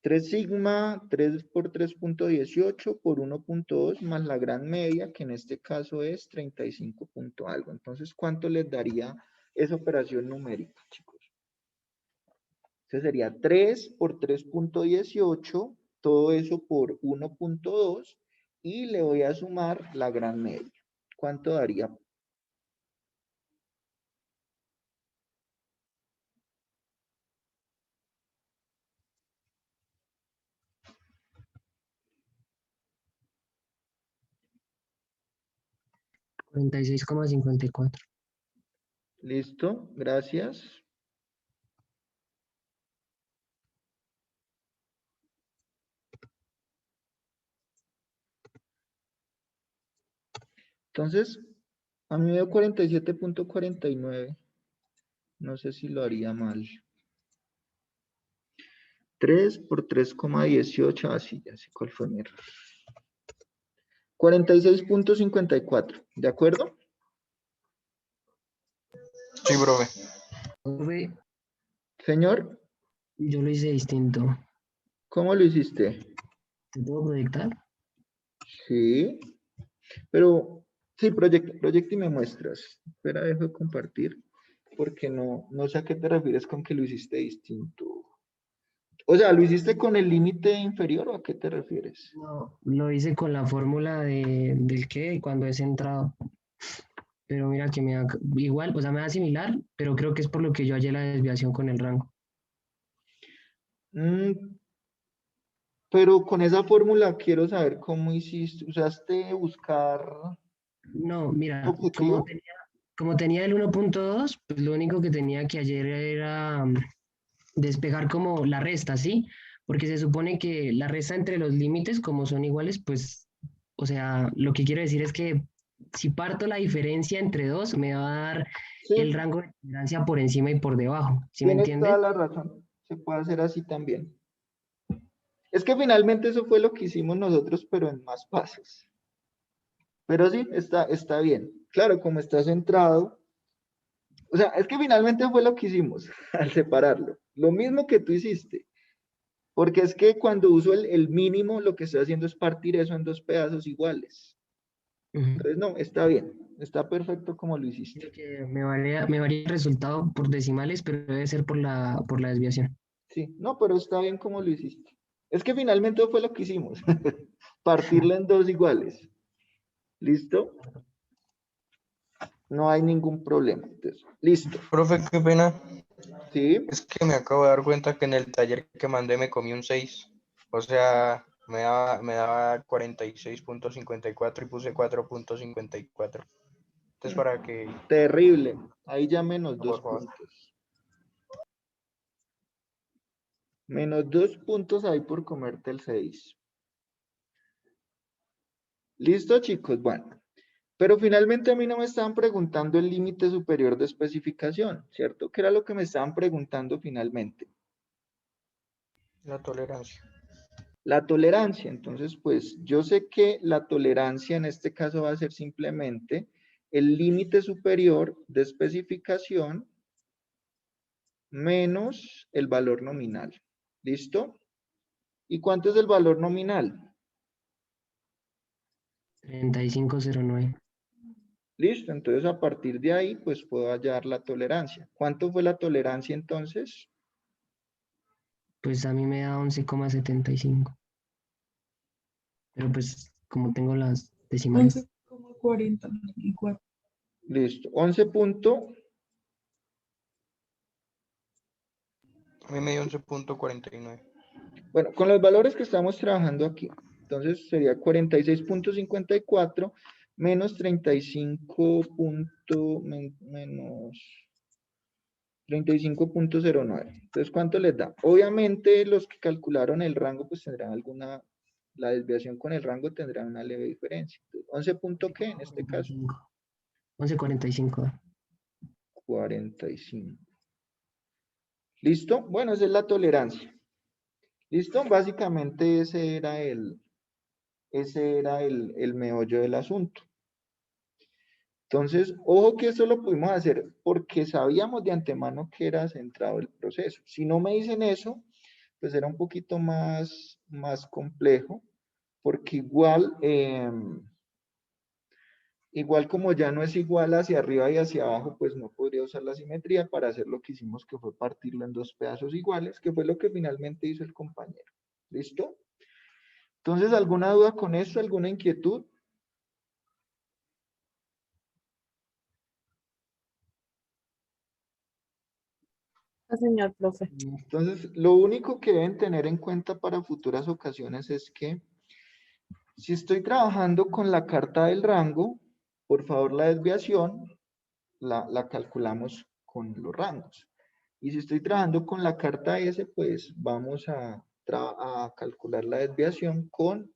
Speaker 1: 3 sigma, 3 por 3.18 por 1.2 más la gran media, que en este caso es 35 punto algo. Entonces, ¿cuánto les daría esa operación numérica, chicos? Entonces sería 3 por 3.18, todo eso por 1.2, y le voy a sumar la gran media. ¿Cuánto daría?
Speaker 3: 46,54.
Speaker 1: ¿Listo? Gracias. Entonces, a mí me dio 47.49. No sé si lo haría mal. 3 por 3,18. Así, ya sé cuál fue mi error. 46.54. ¿De acuerdo?
Speaker 5: Sí, profe.
Speaker 3: Profe,
Speaker 1: Señor,
Speaker 3: yo lo hice distinto.
Speaker 1: ¿cómo lo hiciste?
Speaker 3: ¿Te puedo proyectar?
Speaker 1: Sí. Pero, sí, proyecta y me muestras. Espera, dejo de compartir. Porque no sé a qué te refieres con que lo hiciste distinto. O sea, ¿lo hiciste con el límite inferior o a qué te refieres?
Speaker 3: No, lo hice con la fórmula del que cuando es centrado. Pero mira que me da igual, o sea, me da similar, pero creo que es por lo que yo hallé la desviación con el rango.
Speaker 1: Pero con esa fórmula quiero saber cómo hiciste. ¿Usaste buscar
Speaker 3: No, mira,
Speaker 1: objetivo?
Speaker 3: como tenía el 1.2, pues lo único que tenía que ayer era despejar como la resta, ¿sí? Porque se supone que la resta entre los límites, como son iguales, pues, o sea, lo que quiero decir es que si parto la diferencia entre dos, me va a dar el
Speaker 1: Sí,
Speaker 3: rango de tolerancia por encima y por debajo, ¿sí me
Speaker 1: tienes toda
Speaker 3: entiendes?
Speaker 1: la razón. Se puede hacer así también. Es que finalmente eso fue lo que hicimos nosotros, pero en más pasos. Pero sí, está bien. Claro, como está centrado. O sea, es que finalmente fue lo que hicimos al separarlo. Lo mismo que tú hiciste. Porque es que cuando uso el mínimo, lo que estoy haciendo es partir eso en dos pedazos iguales.
Speaker 3: Ujú.
Speaker 1: Entonces, no, está bien. Está perfecto como lo
Speaker 3: Creo
Speaker 1: hiciste.
Speaker 3: que me varía el resultado por decimales, pero debe ser por la desviación.
Speaker 1: Sí, no, pero está bien como lo hiciste. Es que finalmente fue lo que hicimos. Partirla en dos iguales. ¿Listo? No hay ningún problema. Entonces, listo.
Speaker 5: Profe, qué pena.
Speaker 1: ¿Sí?
Speaker 5: Es que me acabo de dar cuenta que en el taller que mandé me comí un 6. O sea, me daba 46.54 y puse 4.54. Entonces, para que,
Speaker 1: Terrible. Ahí ya menos dos
Speaker 5: por favor.
Speaker 1: puntos. Menos 2 puntos ahí por comerte el 6. ¿Listo, chicos? Bueno. Pero finalmente a mí no me estaban preguntando el límite superior de especificación, ¿cierto? ¿Qué era lo que me estaban preguntando finalmente?
Speaker 5: La tolerancia.
Speaker 1: La tolerancia. Entonces, pues yo sé que la tolerancia en este caso va a ser simplemente el límite superior de especificación menos el valor nominal. ¿Listo? ¿Y cuánto es el valor nominal?
Speaker 3: 3509.
Speaker 1: Listo, entonces a partir de ahí, pues puedo hallar la tolerancia. ¿Cuánto fue la tolerancia entonces?
Speaker 3: Pues a mí me da 11,75. Pero pues como tengo las decimales,
Speaker 6: 11,44.
Speaker 1: Listo, 11 punto,
Speaker 5: A mí me dio 11.49.
Speaker 1: bueno, con los valores que estamos trabajando aquí. Entonces sería 46.54 menos 35 menos 35.09. Entonces, ¿cuánto les da? Obviamente, los que calcularon el rango, pues tendrán alguna, la desviación con el rango tendrá una leve diferencia. Entonces, 11 punto qué en este caso?
Speaker 3: 11,45.
Speaker 1: 45. ¿Listo? Bueno, esa es la tolerancia. ¿Listo? Básicamente ese era el meollo del asunto. Entonces, ojo que eso lo pudimos hacer porque sabíamos de antemano que era centrado el proceso. Si no me dicen eso, pues era un poquito más complejo, porque igual como ya no es igual hacia arriba y hacia abajo, pues no podría usar la simetría para hacer lo que hicimos, que fue partirlo en dos pedazos iguales, que fue lo que finalmente hizo el compañero. ¿Listo? Entonces, ¿alguna duda con esto? ¿Alguna inquietud?
Speaker 4: Señor profe.
Speaker 1: Entonces, lo único que deben tener en cuenta para futuras ocasiones es que si estoy trabajando con la carta del rango, por favor la desviación la calculamos con los rangos. Y si estoy trabajando con la carta S, pues vamos a calcular la desviación con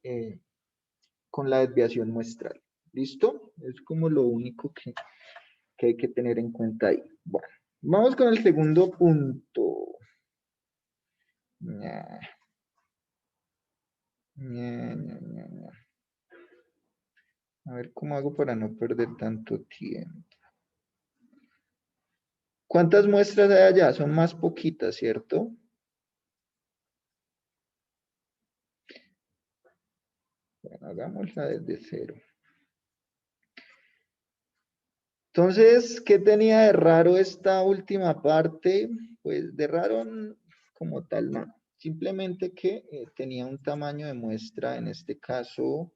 Speaker 1: la desviación muestral. ¿Listo? Es como lo único que hay que tener en cuenta ahí. Bueno, vamos con el segundo punto. Ña. Ña, Ña, Ña, Ña. A ver cómo hago para no perder tanto tiempo. ¿Cuántas muestras hay allá? Son más poquitas, ¿cierto? Bueno, hagámosla desde cero. Entonces, ¿qué tenía de raro esta última parte? Pues de raro como tal, no. Simplemente que tenía un tamaño de muestra, en este caso,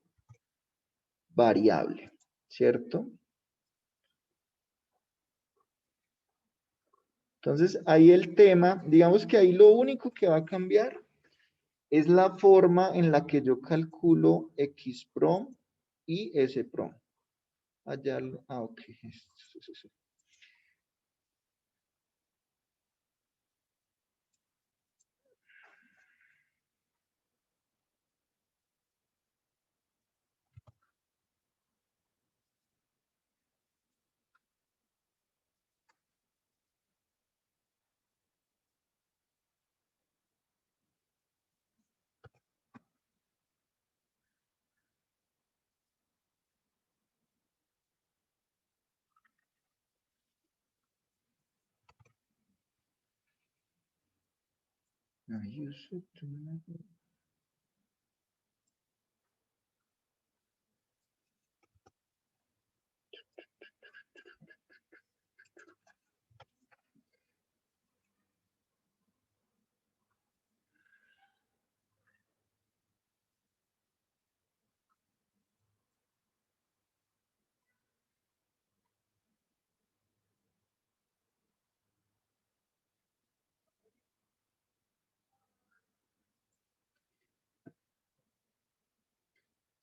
Speaker 1: variable, ¿cierto? Entonces, ahí el tema, digamos que ahí lo único que va a cambiar es la forma en la que yo calculo X-prom y S-prom. Allá, ok.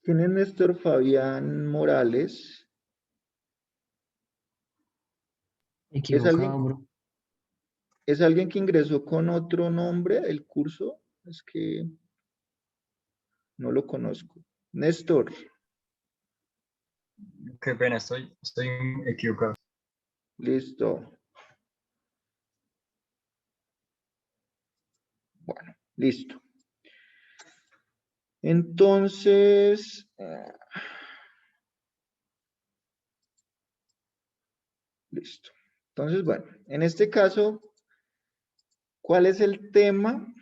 Speaker 1: ¿Quién es Néstor Fabián Morales?
Speaker 3: Equivocado, bro.
Speaker 1: ¿Es alguien que ingresó con otro nombre el curso? Es que no lo conozco. Néstor,
Speaker 7: Qué pena, estoy equivocado.
Speaker 1: listo. Bueno, listo. Entonces, listo. Entonces, bueno, en este caso, ¿cuál es el tema?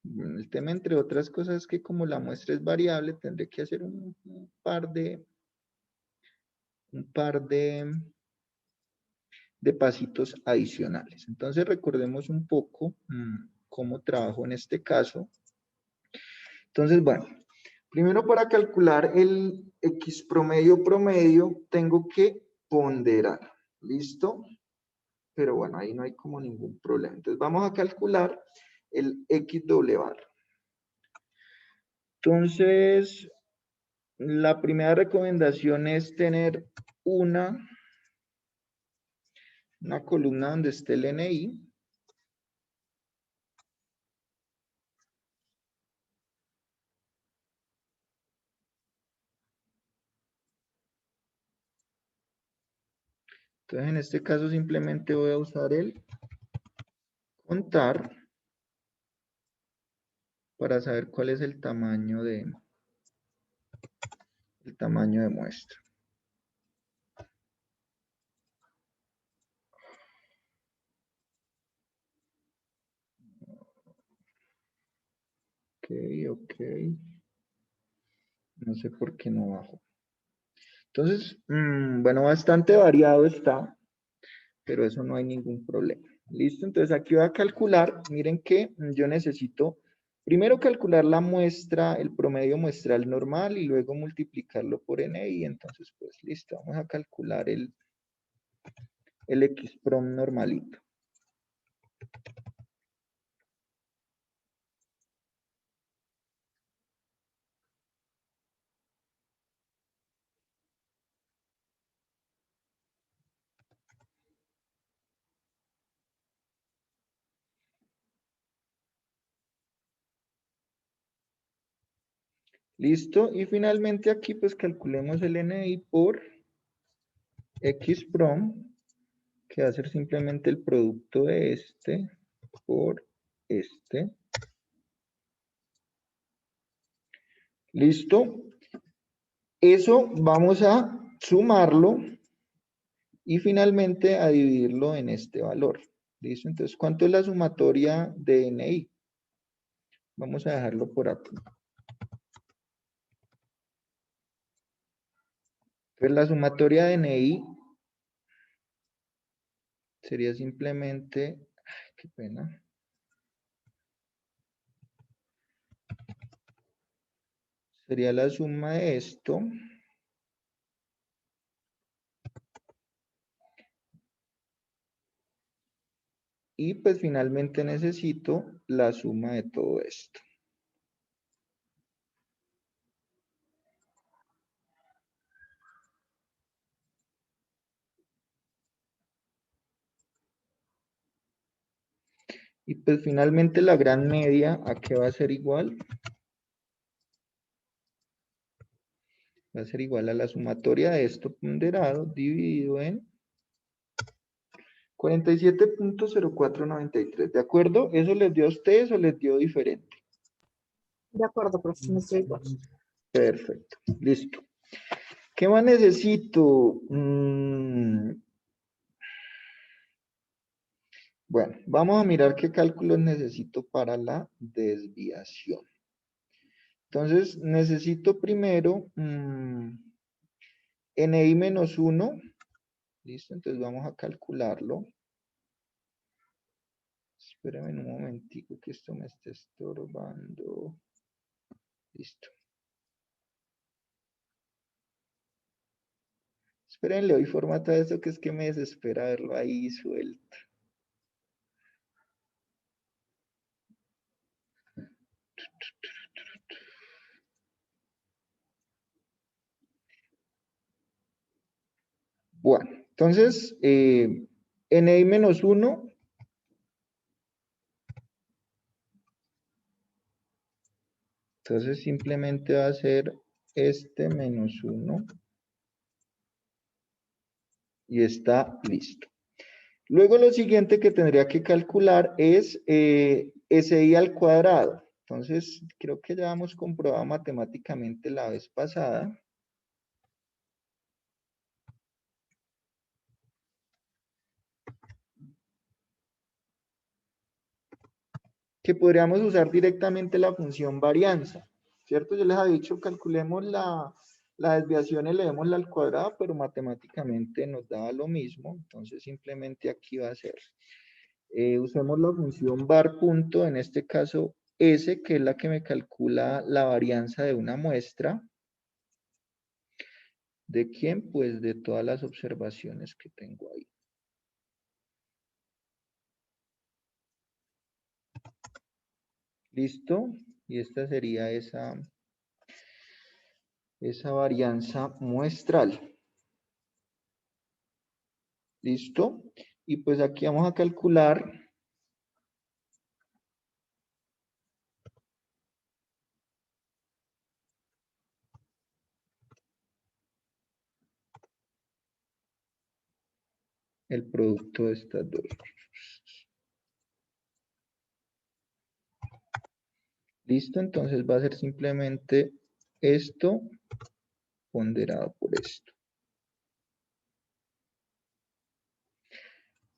Speaker 1: Bueno, el tema, entre otras cosas, es que como la muestra es variable, tendré que hacer un par de pasitos adicionales. Entonces, recordemos un poco cómo trabajo en este caso. Entonces, bueno, primero para calcular el X promedio, tengo que ponderar. ¿Listo? Pero bueno, ahí no hay como ningún problema. Entonces, vamos a calcular el X doble barra. Entonces, la primera recomendación es tener una columna donde esté el NI. Entonces, en este caso simplemente voy a usar el contar para saber cuál es el tamaño de muestra. Ok. No sé por qué no bajo. Entonces, bueno, bastante variado está, pero eso no hay ningún problema. ¿Listo? Entonces aquí voy a calcular. Miren que yo necesito primero calcular la muestra, el promedio muestral normal y luego multiplicarlo por NI. Entonces, pues listo, vamos a calcular el X-prom normalito. Listo, y finalmente aquí pues calculemos el NI por X-prom, que va a ser simplemente el producto de este por este. ¿Listo? Eso vamos a sumarlo y finalmente a dividirlo en este valor. ¿Listo? Entonces, ¿cuánto es la sumatoria de NI? Vamos a dejarlo por aquí. Entonces, la sumatoria de NI sería simplemente, ay, qué pena. Sería la suma de esto. Y pues finalmente necesito la suma de todo esto. Y pues finalmente la gran media, ¿a qué va a ser igual? Va a ser igual a la sumatoria de esto ponderado dividido en 47.0493. ¿De acuerdo? ¿Eso les dio a ustedes o les dio diferente?
Speaker 4: De acuerdo, profesor, no estoy igual.
Speaker 1: Perfecto. Listo. ¿Qué más necesito? Bueno, vamos a mirar qué cálculos necesito para la desviación. Entonces, necesito primero NI menos 1. Listo, entonces vamos a calcularlo. Espérenme un momentico que esto me está estorbando. Listo. Esperen, le doy formato a eso que es que me desespera verlo ahí suelto. Bueno, entonces, NI menos 1. Entonces simplemente va a ser este menos 1. Y está listo. Luego lo siguiente que tendría que calcular es SI al cuadrado. Entonces, creo que ya hemos comprobado matemáticamente la vez pasada. que podríamos usar directamente la función varianza, ¿cierto? Yo les había dicho, calculemos la desviación, elevémosla al cuadrado, pero matemáticamente nos da lo mismo, entonces simplemente aquí va a ser, usemos la función var punto, en este caso S, que es la que me calcula la varianza de una muestra. ¿De quién? Pues de todas las observaciones que tengo ahí. ¿Listo? Y esta sería esa varianza muestral. ¿Listo? Y pues aquí vamos a calcular el producto de estas dos. ¿Listo? Entonces va a ser simplemente esto ponderado por esto.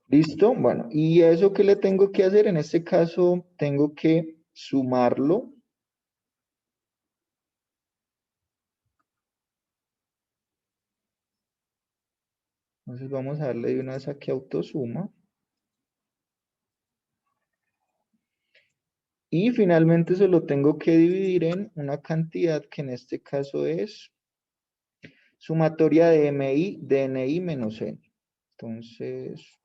Speaker 1: ¿Listo? Bueno, ¿y eso qué le tengo que hacer? En este caso tengo que sumarlo. Entonces vamos a darle de una vez aquí autosuma. Y finalmente se lo tengo que dividir en una cantidad que en este caso es sumatoria de MI, de NI menos N. Entonces,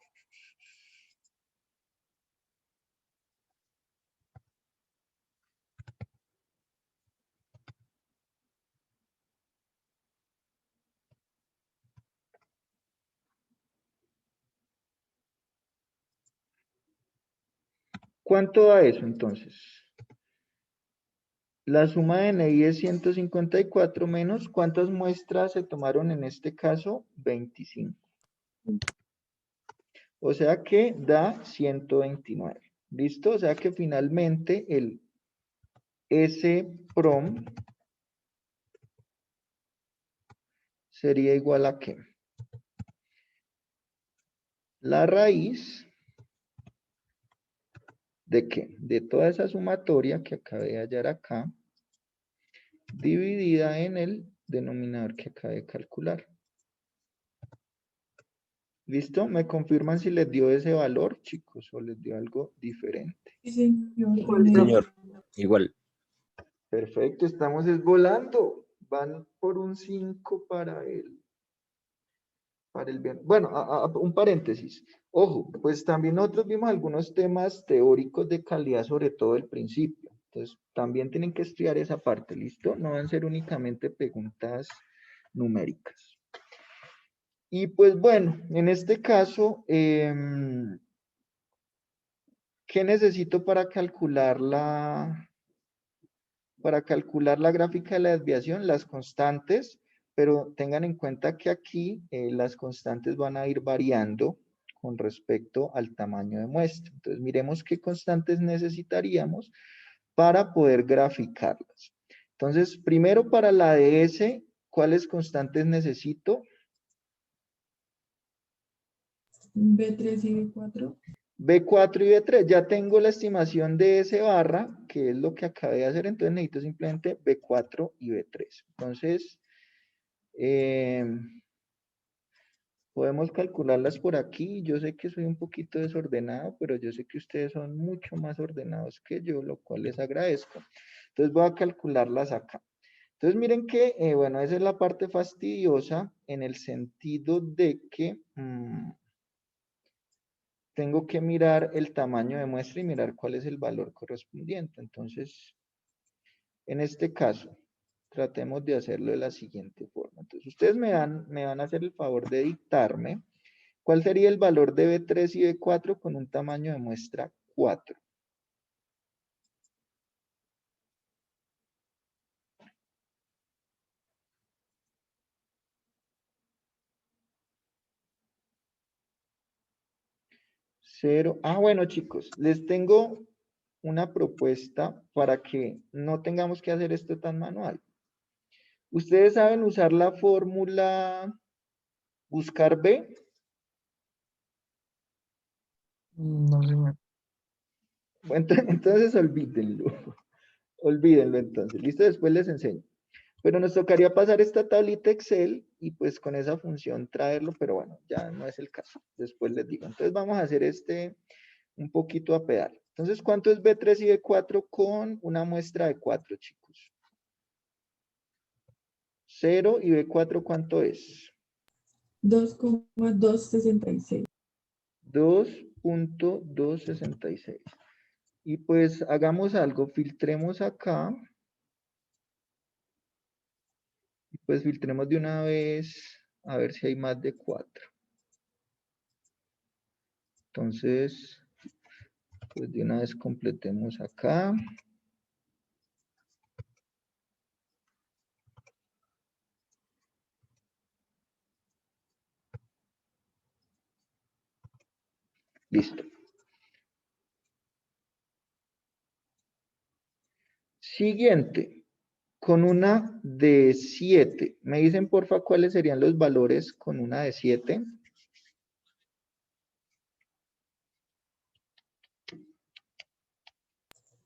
Speaker 1: ¿cuánto da eso entonces? La suma de NI es 154 menos, ¿cuántas muestras se tomaron en este caso? 25. O sea que da 129. ¿Listo? O sea que finalmente el S-prom sería igual a ¿qué? La raíz ¿de qué? De toda esa sumatoria que acabé de hallar acá, dividida en el denominador que acabé de calcular. ¿Listo? ¿Me confirman si les dio ese valor, chicos, o les dio algo diferente?
Speaker 6: Sí, señor.
Speaker 4: Igual,
Speaker 8: Señor, igual.
Speaker 1: Perfecto, estamos volando. Van por un 5 para el bien. Bueno, un paréntesis. Ojo, pues también nosotros vimos algunos temas teóricos de calidad, sobre todo el principio. Entonces, también tienen que estudiar esa parte, ¿listo? No van a ser únicamente preguntas numéricas. Y pues bueno, en este caso, ¿qué necesito para calcular la gráfica de la desviación? Las constantes, pero tengan en cuenta que aquí las constantes van a ir variando con respecto al tamaño de muestra. Entonces, miremos qué constantes necesitaríamos para poder graficarlas. Entonces, primero para la de S, ¿cuáles constantes necesito?
Speaker 6: B3 y B4.
Speaker 1: B4 y B3, ya tengo la estimación de S barra, que es lo que acabé de hacer, entonces necesito simplemente B4 y B3. Entonces, podemos calcularlas por aquí. Yo sé que soy un poquito desordenado, pero yo sé que ustedes son mucho más ordenados que yo, lo cual les agradezco. Entonces voy a calcularlas acá. Entonces miren que, bueno, esa es la parte fastidiosa en el sentido de que tengo que mirar el tamaño de muestra y mirar cuál es el valor correspondiente. Entonces, en este caso, tratemos de hacerlo de la siguiente forma. Entonces, ustedes me van a hacer el favor de dictarme cuál sería el valor de B3 y B4 con un tamaño de muestra 4. Cero. Ah, bueno, chicos, les tengo una propuesta para que no tengamos que hacer esto tan manual. ¿Ustedes saben usar la fórmula buscar B?
Speaker 6: No, señor.
Speaker 1: Entonces olvídenlo. Olvídenlo entonces. Listo, después les enseño. Pero nos tocaría pasar esta tablita Excel y pues con esa función traerlo, pero bueno, ya no es el caso. Después les digo. Entonces vamos a hacer un poquito a pedal. Entonces, ¿cuánto es B3 y B4 con una muestra de 4, chicos? 0 y B4, ¿cuánto es?
Speaker 6: 2,266.
Speaker 1: 2.266. Y pues hagamos algo, filtremos acá. Y pues filtremos de una vez, a ver si hay más de 4. Entonces, pues de una vez completemos acá. Listo. Siguiente, con una de 7. ¿Me dicen, porfa, cuáles serían los valores con una de 7?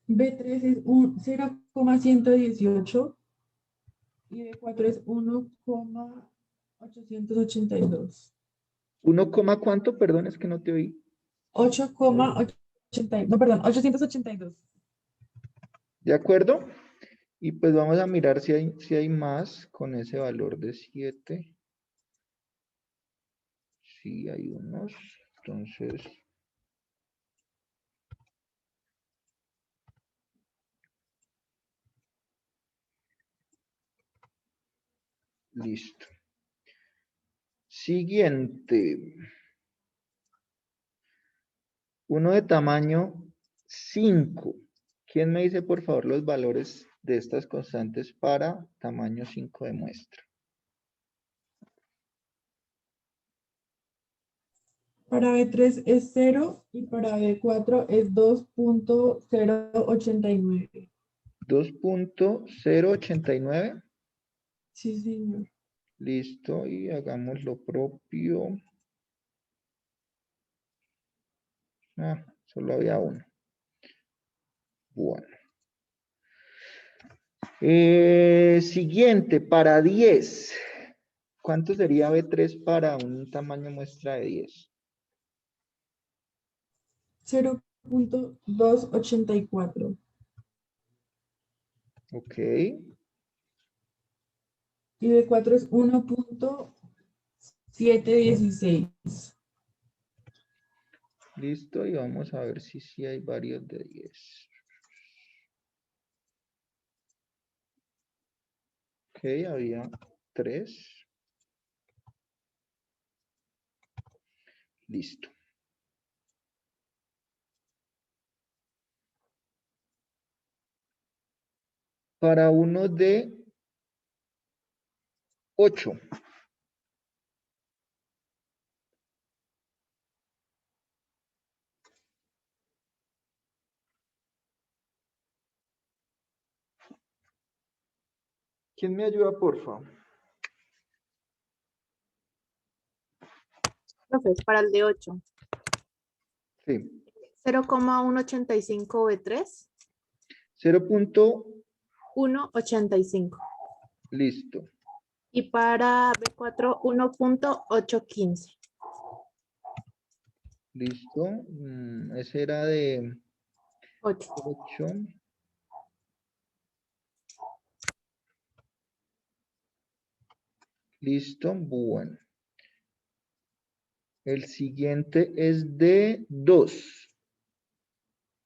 Speaker 6: B3 es 0,118 y B4 es 1,882.
Speaker 1: ¿1, cuánto? Perdón, es que no te oí.
Speaker 6: 8,80, no, perdón, 882.
Speaker 1: ¿De acuerdo? Y pues vamos a mirar si hay más con ese valor de 7. Sí, hay unos. Entonces, listo. Siguiente. Uno de tamaño 5. ¿Quién me dice, por favor, los valores de estas constantes para tamaño 5 de muestra?
Speaker 6: Para B3 es 0 y para B4 es 2,089.
Speaker 1: 2.089.
Speaker 6: Sí, señor.
Speaker 1: Listo, y hagamos lo propio. Ah, solo había uno. Bueno. Siguiente, para 10. ¿Cuánto sería B3 para un tamaño muestra de 10?
Speaker 6: 0,284.
Speaker 1: Ok,
Speaker 6: Y B4 es 1,716.
Speaker 1: listo, y vamos a ver si hay varios de 10. Ok, había 3. Listo. Para uno de 8. ¿Quién me ayuda, por favor?
Speaker 4: Profes, para el de 8.
Speaker 1: Sí.
Speaker 4: 0,185 B3,
Speaker 1: 0.
Speaker 4: 1,85.
Speaker 1: Listo.
Speaker 4: Y para B4, 1,815.
Speaker 1: Listo. Ese era de
Speaker 4: 8.
Speaker 1: 8. Listo. Bueno. El siguiente es de 2.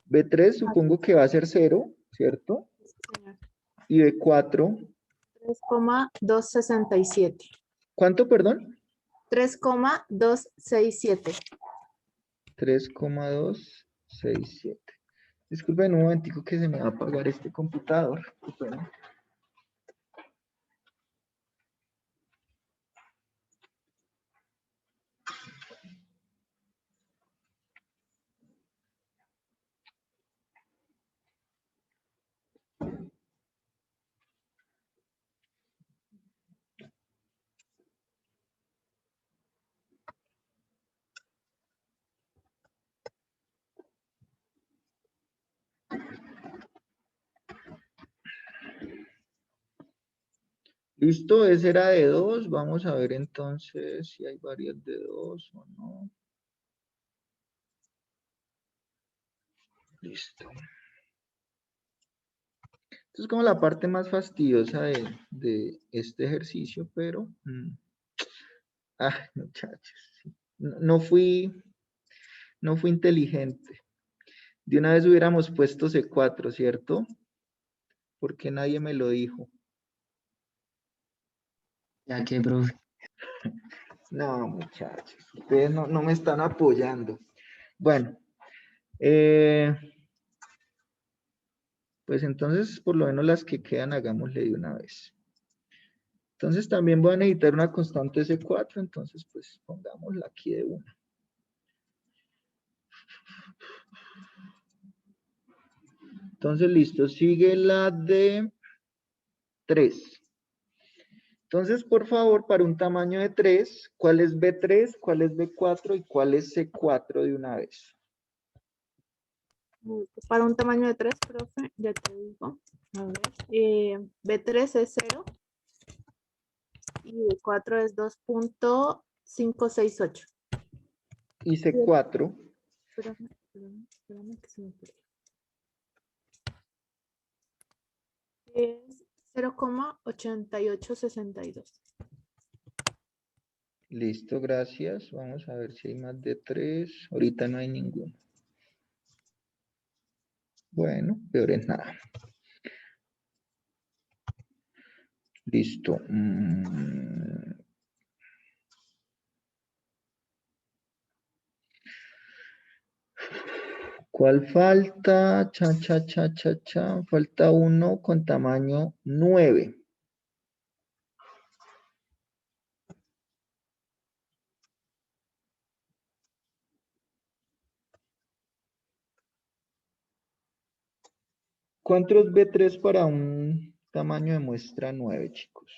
Speaker 1: B3 supongo que va a ser 0, ¿cierto?
Speaker 4: Señor.
Speaker 1: Y B4,
Speaker 4: 3,267.
Speaker 1: ¿cuánto, perdón?
Speaker 4: 3,267.
Speaker 1: 3,267. Disculpen un momentico que se me va a apagar este computador. Qué pena. ¿Listo? Ese era de 2. Vamos a ver entonces si hay varias de 2 o no. Listo. Esto es como la parte más fastidiosa de este ejercicio, pero... muchachos. Sí. No fui inteligente. De una vez hubiéramos puesto C4, ¿cierto? Porque nadie me lo dijo.
Speaker 3: Ya que, profe.
Speaker 1: No, muchachos. Ustedes no me están apoyando. Bueno. Pues entonces, por lo menos las que quedan, hagámosle de una vez. Entonces también voy a necesitar una constante C4, entonces pues pongámosla aquí de una. Entonces, listo, sigue la de 3. Entonces, por favor, para un tamaño de 3, ¿cuál es B3, cuál es B4 y cuál es C4 de una vez?
Speaker 4: Para un tamaño de 3, profe, ya te digo. A ver, B3 es 0 y B4 es 2.568.
Speaker 1: Y C4,
Speaker 4: Espérame que se me perdió. Es 0,8862.
Speaker 1: listo, gracias. Vamos a ver si hay más de 3. Ahorita no hay ninguno. Bueno, peor es nada. Listo. ¿Cuál falta? Falta uno con tamaño 9. ¿Cuánto es B3 para un tamaño de muestra 9, chicos?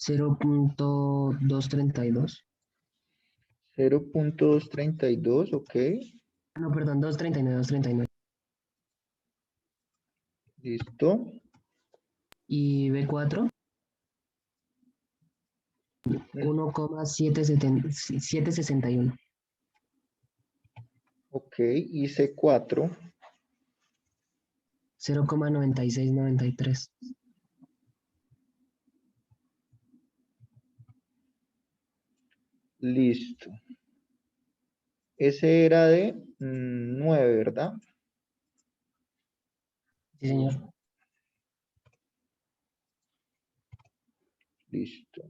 Speaker 3: $0.232.
Speaker 1: 0.232, ok.
Speaker 3: No, perdón, 239.
Speaker 1: Listo.
Speaker 3: Y B4, 1,761.
Speaker 1: Ok, y C4.
Speaker 3: 0,9693.
Speaker 1: Listo. Ese era de 9, ¿verdad?
Speaker 3: Sí, señor.
Speaker 1: Listo.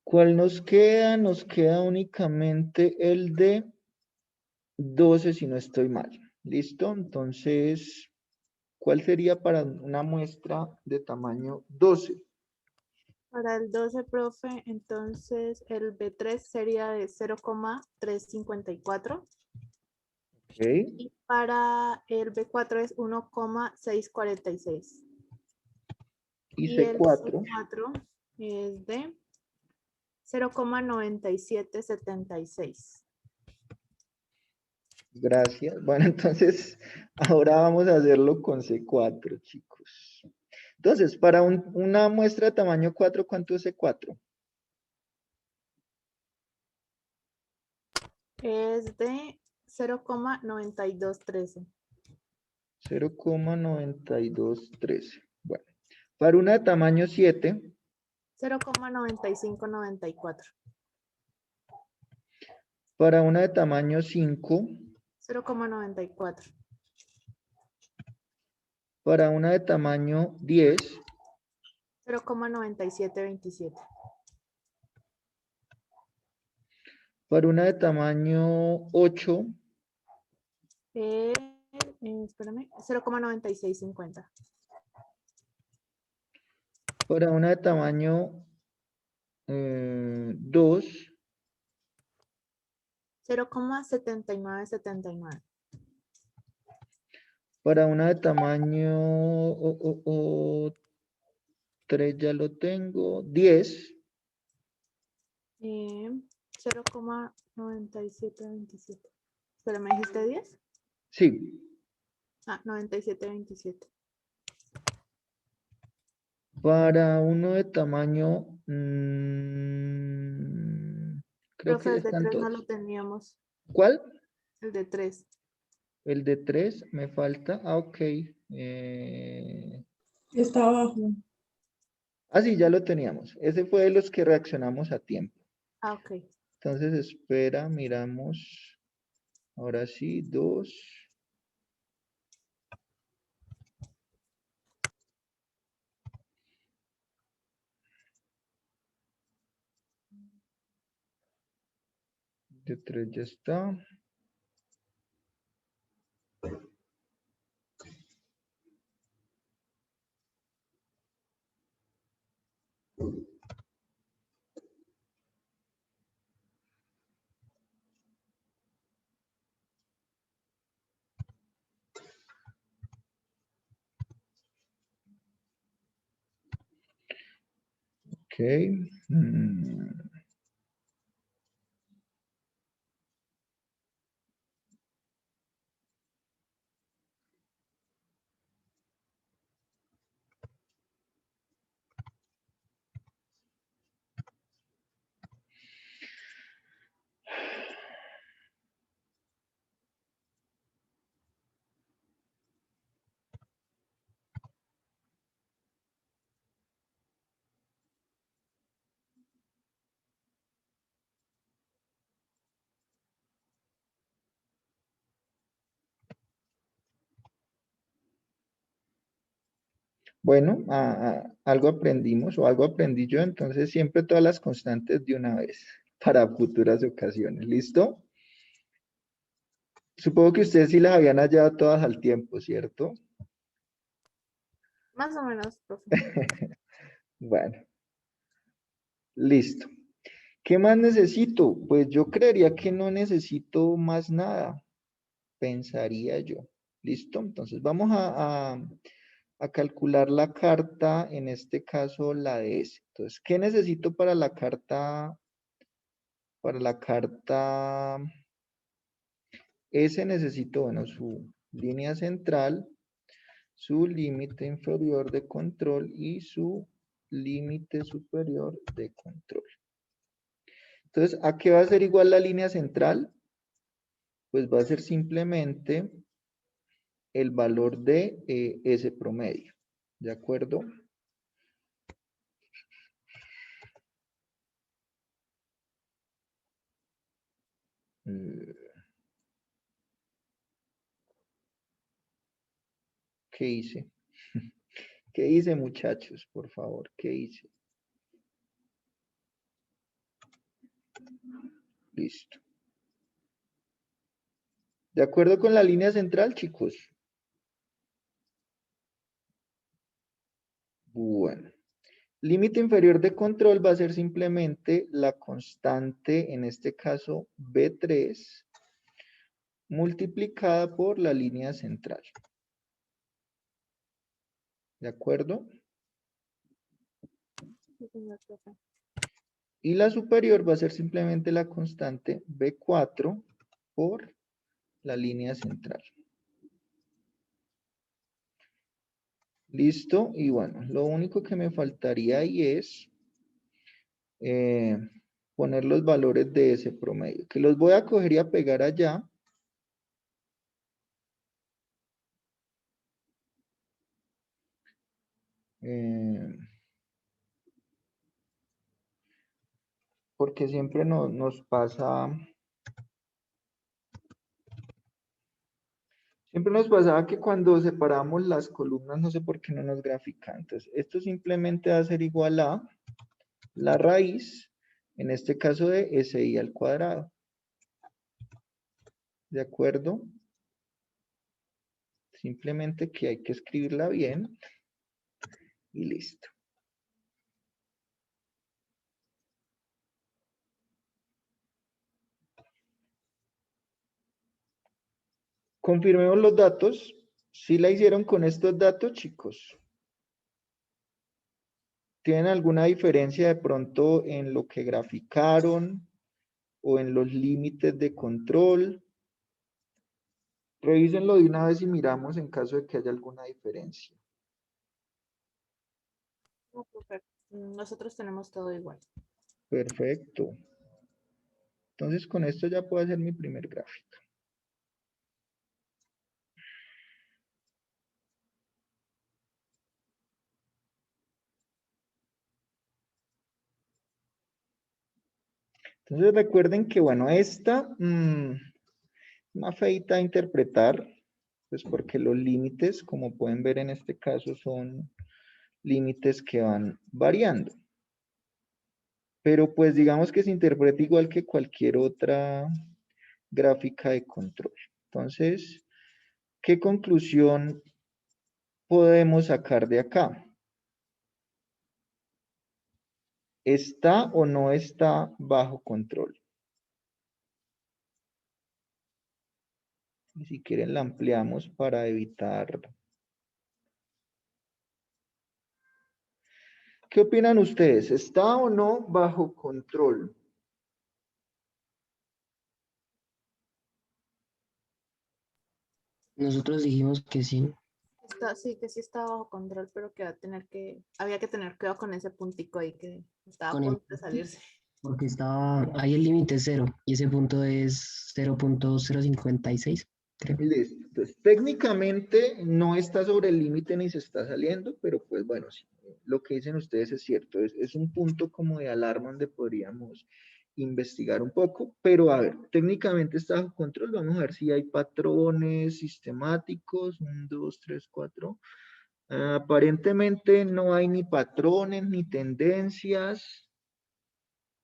Speaker 1: ¿Cuál nos queda? Nos queda únicamente el de 12, si no estoy mal. ¿Listo? Entonces, ¿cuál sería para una muestra de tamaño 12?
Speaker 4: Para el 12, profe, entonces el B3 sería de 0,354.
Speaker 1: Ok.
Speaker 4: Y para el B4 es 1,646.
Speaker 1: Y
Speaker 4: Y el
Speaker 1: C4.
Speaker 4: C4 es de 0,9776.
Speaker 1: Gracias. Bueno, entonces, ahora vamos a hacerlo con C4, chicos. Entonces, para una muestra de tamaño 4, ¿cuánto es C4?
Speaker 4: Es de 0,9213.
Speaker 1: 0,9213. Bueno, para una de tamaño 7,
Speaker 4: 0,9594.
Speaker 1: para una de tamaño 5,
Speaker 4: 0,94.
Speaker 1: para una de tamaño 10,
Speaker 4: 0,9727.
Speaker 1: para una de tamaño 8,
Speaker 4: Espérame, 0,9650.
Speaker 1: para una de tamaño 2,
Speaker 4: 0,7979.
Speaker 1: Para una de tamaño 3 ya lo tengo. 10.
Speaker 4: 0,9727. ¿Pero me dijiste 10?
Speaker 1: Sí.
Speaker 4: Ah, 9727.
Speaker 1: Para uno de tamaño... creo
Speaker 4: Profe,
Speaker 1: que
Speaker 4: el de
Speaker 1: están
Speaker 4: 3 no lo
Speaker 1: todos.
Speaker 4: teníamos.
Speaker 1: ¿Cuál?
Speaker 4: El de 3.
Speaker 1: El de 3 me falta. Ah, ok.
Speaker 6: Está abajo.
Speaker 1: Ah, sí, ya lo teníamos. Ese fue de los que reaccionamos a tiempo.
Speaker 4: Ah, ok.
Speaker 1: Entonces, espera, miramos. Ahora sí, 2. De 3 ya está. Ok. Bueno, algo aprendimos o algo aprendí yo, entonces siempre todas las constantes de una vez para futuras ocasiones. ¿Listo? Supongo que ustedes sí las habían hallado todas al tiempo, ¿cierto?
Speaker 4: Más o menos, profe.
Speaker 1: Bueno, listo. ¿Qué más necesito? Pues yo creería que no necesito más nada, pensaría yo. ¿Listo? Entonces vamos a calcular la carta, en este caso la de S. Entonces, ¿qué necesito para la carta? Para la carta S necesito, bueno, su línea central, su límite inferior de control y su límite superior de control. Entonces, ¿a qué va a ser igual la línea central? Pues va a ser simplemente el valor de S promedio. ¿De acuerdo? ¿Qué hice? ¿Qué hice, muchachos? Por favor, ¿qué hice? Listo. ¿De acuerdo con la línea central, chicos? Bueno. Límite inferior de control va a ser simplemente la constante, en este caso B3, multiplicada por la línea central. ¿De acuerdo?
Speaker 4: Sí, señor profe.
Speaker 1: Y la superior va a ser simplemente la constante B4 por la línea central. ¿Listo? Y bueno, lo único que me faltaría ahí es poner los valores de ese promedio, que los voy a coger y a pegar allá. Porque siempre nos pasa... Siempre nos pasaba que cuando separamos las columnas, no sé por qué no nos grafica. Entonces, esto simplemente va a ser igual a la raíz, en este caso de SI al cuadrado. ¿De acuerdo? Simplemente que hay que escribirla bien y listo. Confirmemos los datos. ¿Sí la hicieron con estos datos, chicos? ¿Tienen alguna diferencia de pronto en lo que graficaron o en los límites de control? Revísenlo de una vez y miramos en caso de que haya alguna diferencia.
Speaker 4: No, profe, nosotros tenemos todo igual.
Speaker 1: Perfecto. Entonces con esto ya puedo hacer mi primer gráfico. Entonces recuerden que, bueno, esta una feita a interpretar, pues porque los límites, como pueden ver en este caso, son límites que van variando. Pero pues digamos que se interpreta igual que cualquier otra gráfica de control. Entonces, ¿qué conclusión podemos sacar de acá? ¿Está o no está bajo control? Y si quieren la ampliamos para evitar. ¿Qué opinan ustedes? ¿Está o no bajo control?
Speaker 3: Nosotros dijimos que sí,
Speaker 4: Sí, que sí está bajo control, pero que había que tener cuidado con ese puntico ahí que estaba a
Speaker 3: con el
Speaker 4: punto de salirse.
Speaker 3: porque estaba, ahí el límite es 0 y ese punto es 0.056, creo.
Speaker 1: Listo. Entonces, técnicamente no está sobre el límite ni se está saliendo, pero pues bueno, sí, lo que dicen ustedes es cierto. Es un punto como de alarma donde podríamos investigar un poco, pero a ver, técnicamente está bajo control. Vamos a ver si hay patrones sistemáticos. 1, 2, 3, 4. Aparentemente no hay ni patrones ni tendencias.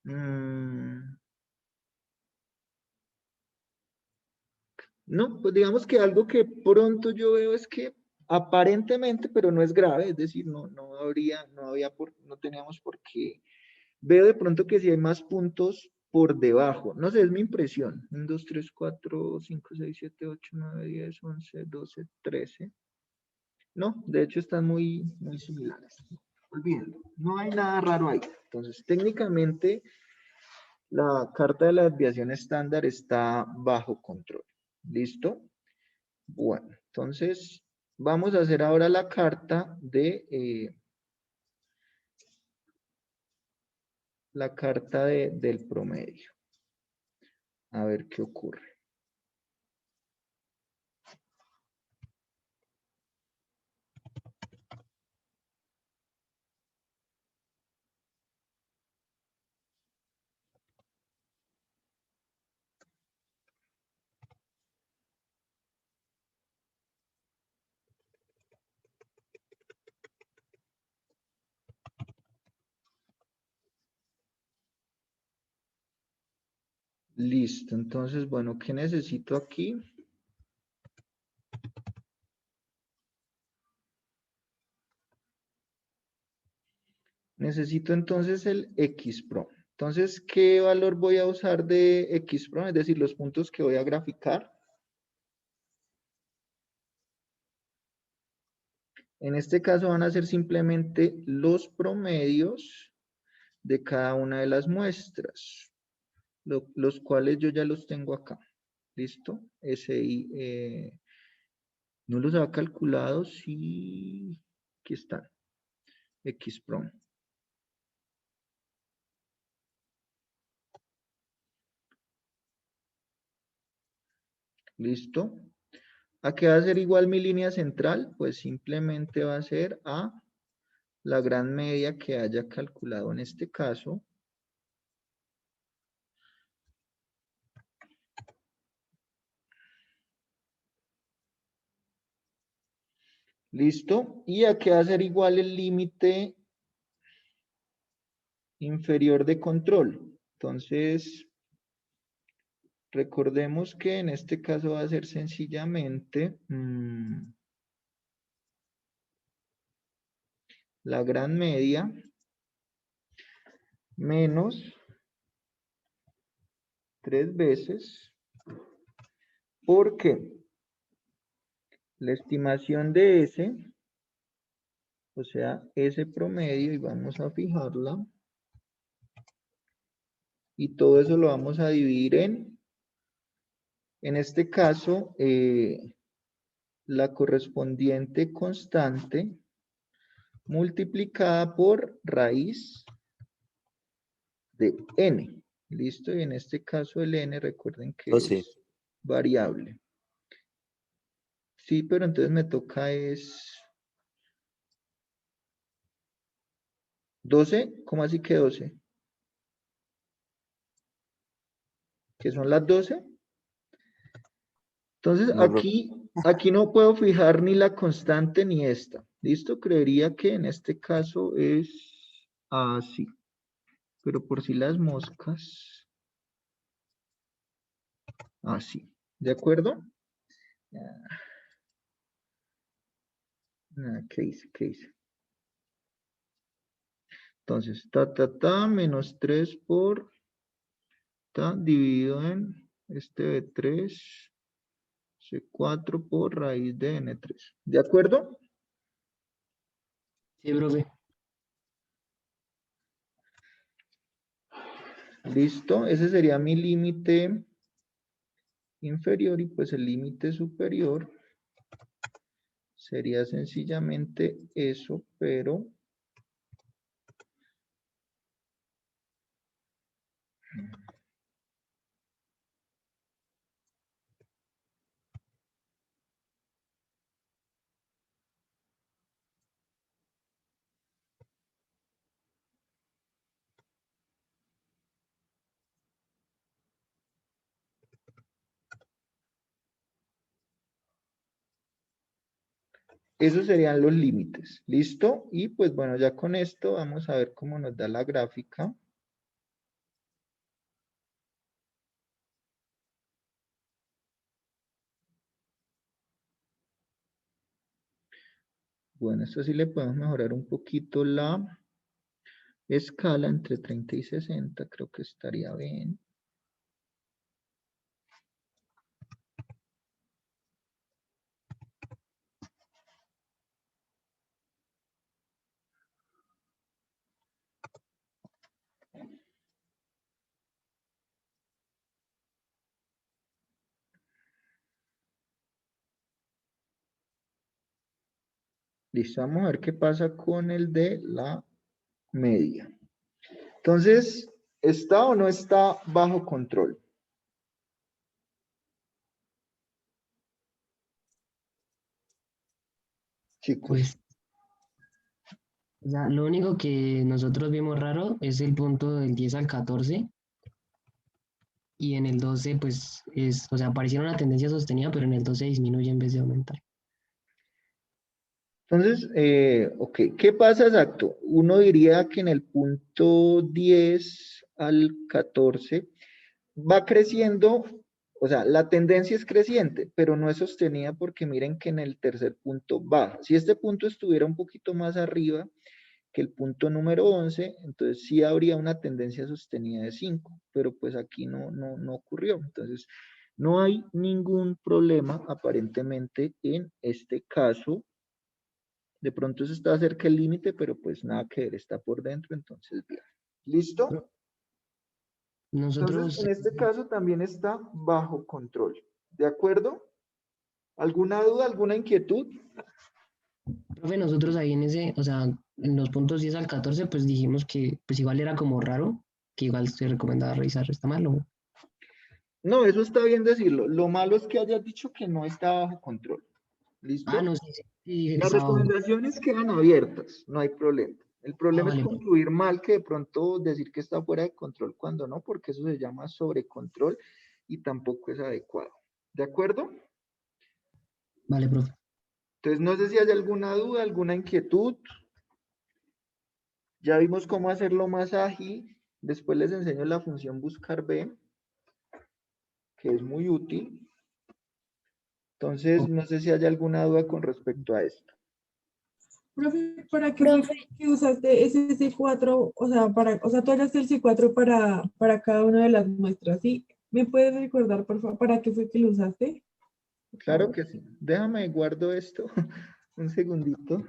Speaker 1: No, pues digamos que algo que pronto yo veo es que aparentemente, pero no es grave, es decir, no teníamos por qué. Veo de pronto que si hay más puntos por debajo, no sé, es mi impresión. 1, 2, 3, 4, 5, 6, 7, 8, 9, 10, 11, 12, 13. No, de hecho están muy similares. Olvídenlo, no hay nada raro ahí. Entonces, técnicamente, la carta de la desviación estándar está bajo control. ¿Listo? Bueno, entonces vamos a hacer ahora la carta del promedio. A ver qué ocurre. Listo, entonces, bueno, ¿qué necesito aquí? Necesito entonces el XPROM. Entonces, ¿qué valor voy a usar de XPROM? Es decir, los puntos que voy a graficar. En este caso van a ser simplemente los promedios de cada una de las muestras, los cuales yo ya los tengo acá. ¿Listo? SI, no los había calculado, sí, aquí están, XPROM. ¿Listo? ¿A qué va a ser igual mi línea central? Pues simplemente va a ser a la gran media que haya calculado en este caso. ¿Listo? ¿Y a qué va a ser igual el límite inferior de control? Entonces, recordemos que en este caso va a ser sencillamente la gran media menos 3 veces. ¿Por qué? la estimación de S, o sea, S promedio, y vamos a fijarla. Y todo eso lo vamos a dividir en este caso, la correspondiente constante multiplicada por raíz de n. ¿Listo? Y en este caso el n, recuerden que
Speaker 8: 12.
Speaker 1: es variable. Sí, pero entonces me toca es 12. ¿Cómo así que 12? ¿Que son las 12? Entonces
Speaker 8: No, profe.
Speaker 1: aquí no puedo fijar ni la constante ni esta. ¿Listo? Creería que en este caso es así. Pero por si las moscas. Así. ¿De acuerdo? ¿Qué hice? ¿Qué hice? Entonces, menos 3 por dividido en este de 3, C4 por raíz de N3. ¿De acuerdo?
Speaker 3: Sí, profe.
Speaker 1: Listo. Ese sería mi límite inferior y pues el límite superior sería sencillamente eso, pero esos serían los límites. ¿Listo? Y pues bueno, ya con esto vamos a ver cómo nos da la gráfica. Bueno, esto sí le podemos mejorar un poquito la escala entre 30 y 60. Creo que estaría bien. Listo, vamos a ver qué pasa con el de la media. Entonces, ¿está o no está bajo control? Chicos,
Speaker 3: Pues, o sea, lo único que nosotros vimos raro es el punto del 10 al 14. Y en el 12, pues, o sea, pareciera una tendencia sostenida, pero en el 12 disminuye en vez de aumentar.
Speaker 1: entonces, ok, ¿qué pasa exacto? Uno diría que en el punto 10 al 14 va creciendo, o sea, la tendencia es creciente, pero no es sostenida porque miren que en el tercer punto baja. Si este punto estuviera un poquito más arriba que el punto número 11, entonces sí habría una tendencia sostenida de 5, pero pues aquí no ocurrió. Entonces, no hay ningún problema aparentemente en este caso. De pronto se está cerca del límite, pero pues nada que ver, está por dentro, entonces bien. ¿Listo? Entonces,
Speaker 3: Nosotros,
Speaker 1: en este caso también está bajo control. ¿De acuerdo? ¿Alguna duda, alguna inquietud?
Speaker 3: profe, nosotros ahí en ese, o sea, en los puntos 10 al 14, pues dijimos que pues igual era como raro, que igual se recomendaba revisar, está mal, ¿o?
Speaker 1: No, eso está bien decirlo. Lo malo es que hayas dicho que no está bajo control.
Speaker 3: Ah,
Speaker 1: ¿Listo?
Speaker 3: no, sí, sí, sí, dije que
Speaker 1: Las
Speaker 3: estaba bajo.
Speaker 1: recomendaciones quedan abiertas, no hay problema. El
Speaker 3: Ah,
Speaker 1: problema es
Speaker 3: vale, profe.
Speaker 1: concluir mal que de pronto decir que está fuera de control cuando no, porque eso se llama sobrecontrol y tampoco es adecuado. ¿De acuerdo?
Speaker 3: Vale, profe.
Speaker 1: Entonces, no sé si hay alguna duda, alguna inquietud. Ya vimos cómo hacerlo más ágil. Después les enseño la función buscar B, que es muy útil. Entonces, no sé si hay alguna duda con respecto a esto.
Speaker 6: Profe, ¿para qué fue
Speaker 2: Profe,
Speaker 6: que usaste ese C4? O sea, tú hallaste el C4 para cada una de las muestras, ¿sí? ¿Me puedes recordar, por favor, para qué fue que lo usaste?
Speaker 1: Claro que sí. Déjame, guardo esto un segundito.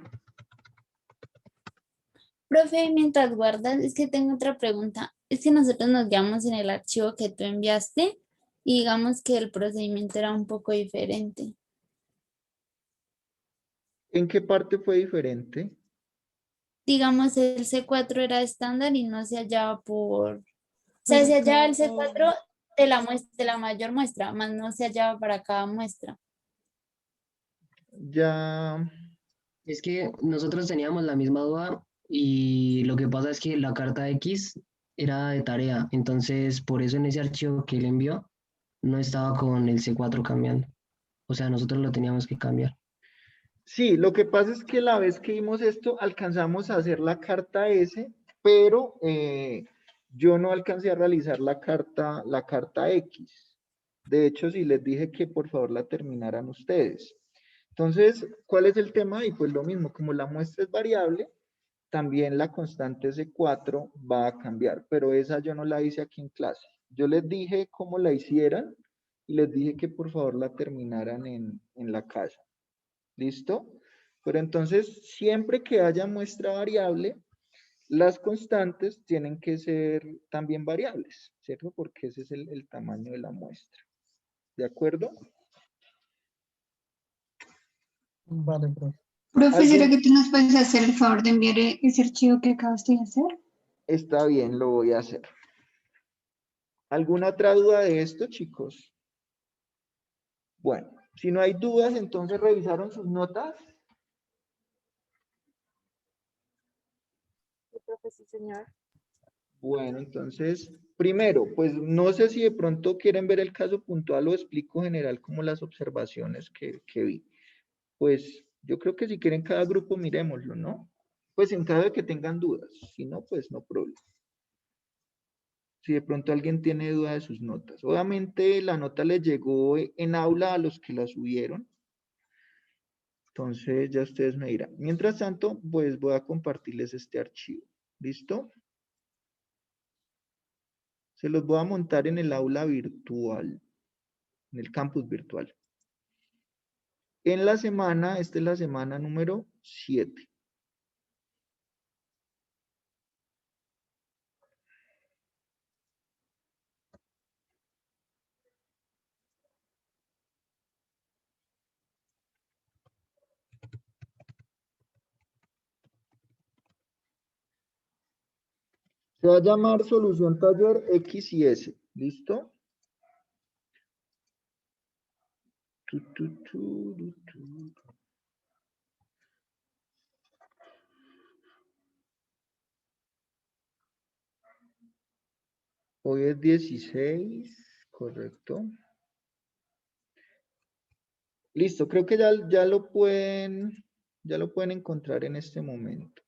Speaker 2: Profe, mientras guardas, es que tengo otra pregunta. Es que nosotros nos guiamos en el archivo que tú enviaste y digamos que el procedimiento era un poco diferente.
Speaker 1: ¿En qué parte fue diferente?
Speaker 2: Digamos, el C4 era estándar y no se hallaba por... O sea, se hallaba el C4 de la muestra, de la mayor muestra, más no se hallaba para cada muestra.
Speaker 1: Ya,
Speaker 3: Es que nosotros teníamos la misma duda y lo que pasa es que la carta X era de tarea, entonces por eso en ese archivo que él envió no estaba con el C4 cambiando. O sea, nosotros lo teníamos que cambiar.
Speaker 1: sí, lo que pasa es que la vez que vimos esto, alcanzamos a hacer la carta S, pero yo no alcancé a realizar la carta X. De hecho, sí les dije que por favor la terminaran ustedes. Entonces, ¿cuál es el tema? Y pues lo mismo, como la muestra es variable, también la constante C4 va a cambiar, pero esa yo no la hice aquí en clase. Yo les dije cómo la hicieran y les dije que por favor la terminaran en la casa. ¿Listo? Pero entonces, siempre que haya muestra variable, las constantes tienen que ser también variables, ¿cierto? Porque ese es el tamaño de la muestra. ¿De acuerdo?
Speaker 7: Vale, profe.
Speaker 8: Profe, ¿será
Speaker 1: ¿Algún?
Speaker 8: que tú nos puedes hacer el favor de enviar ese archivo que acabaste de hacer?
Speaker 1: Está bien, lo voy a hacer. ¿Alguna otra duda de esto, chicos? Bueno, si no hay dudas, entonces revisaron sus notas.
Speaker 4: Sí, profe, sí, señor.
Speaker 1: Bueno, entonces, primero, pues no sé si de pronto quieren ver el caso puntual o explico general como las observaciones que vi. Pues yo creo que si quieren cada grupo miremoslo, ¿no? Pues en caso de que tengan dudas, si no, pues no problema. Si de pronto alguien tiene duda de sus notas. Obviamente la nota les llegó en aula a los que la subieron. Entonces ya ustedes me dirán. Mientras tanto, pues voy a compartirles este archivo. ¿Listo? Se los voy a montar en el aula virtual, en el campus virtual. En la semana, esta es la semana número 7. Se va a llamar solución taller X y S. ¿Listo? Hoy es 16, correcto. Listo, creo que ya lo pueden encontrar en este momento.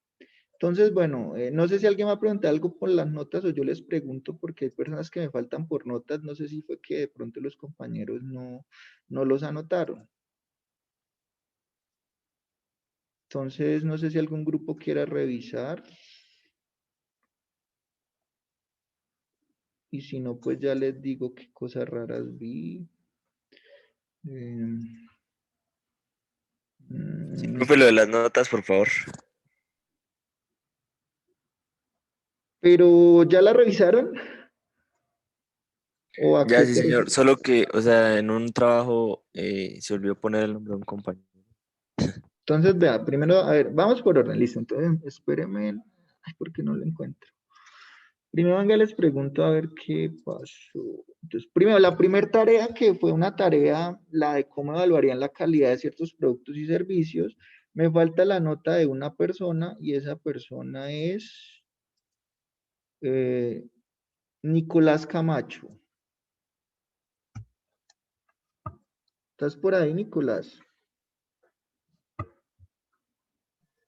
Speaker 1: Entonces, bueno, no sé si alguien va a preguntar algo por las notas o yo les pregunto porque hay personas que me faltan por notas. No sé si fue que de pronto los compañeros no los anotaron. Entonces, no sé si algún grupo quiera revisar. Y si no, pues ya les digo qué cosas raras vi.
Speaker 9: Sí, profe, lo de las notas, por favor.
Speaker 1: Pero, ¿ya la revisaron? ¿O a
Speaker 9: Ya,
Speaker 1: qué
Speaker 9: sí,
Speaker 1: se
Speaker 9: señor.
Speaker 1: refiere?
Speaker 9: Solo que, o sea, en un trabajo se olvidó poner el nombre de un compañero.
Speaker 1: Entonces, vea, primero, a ver, vamos por orden, listo. Entonces, espérenme. Ay, ¿por qué no lo encuentro? Primero, venga, les pregunto a ver qué pasó. Entonces, primero, la primera tarea, que fue una tarea, la de cómo evaluarían la calidad de ciertos productos y servicios, me falta la nota de una persona y esa persona es Nicolás Camacho. ¿Estás por ahí, Nicolás?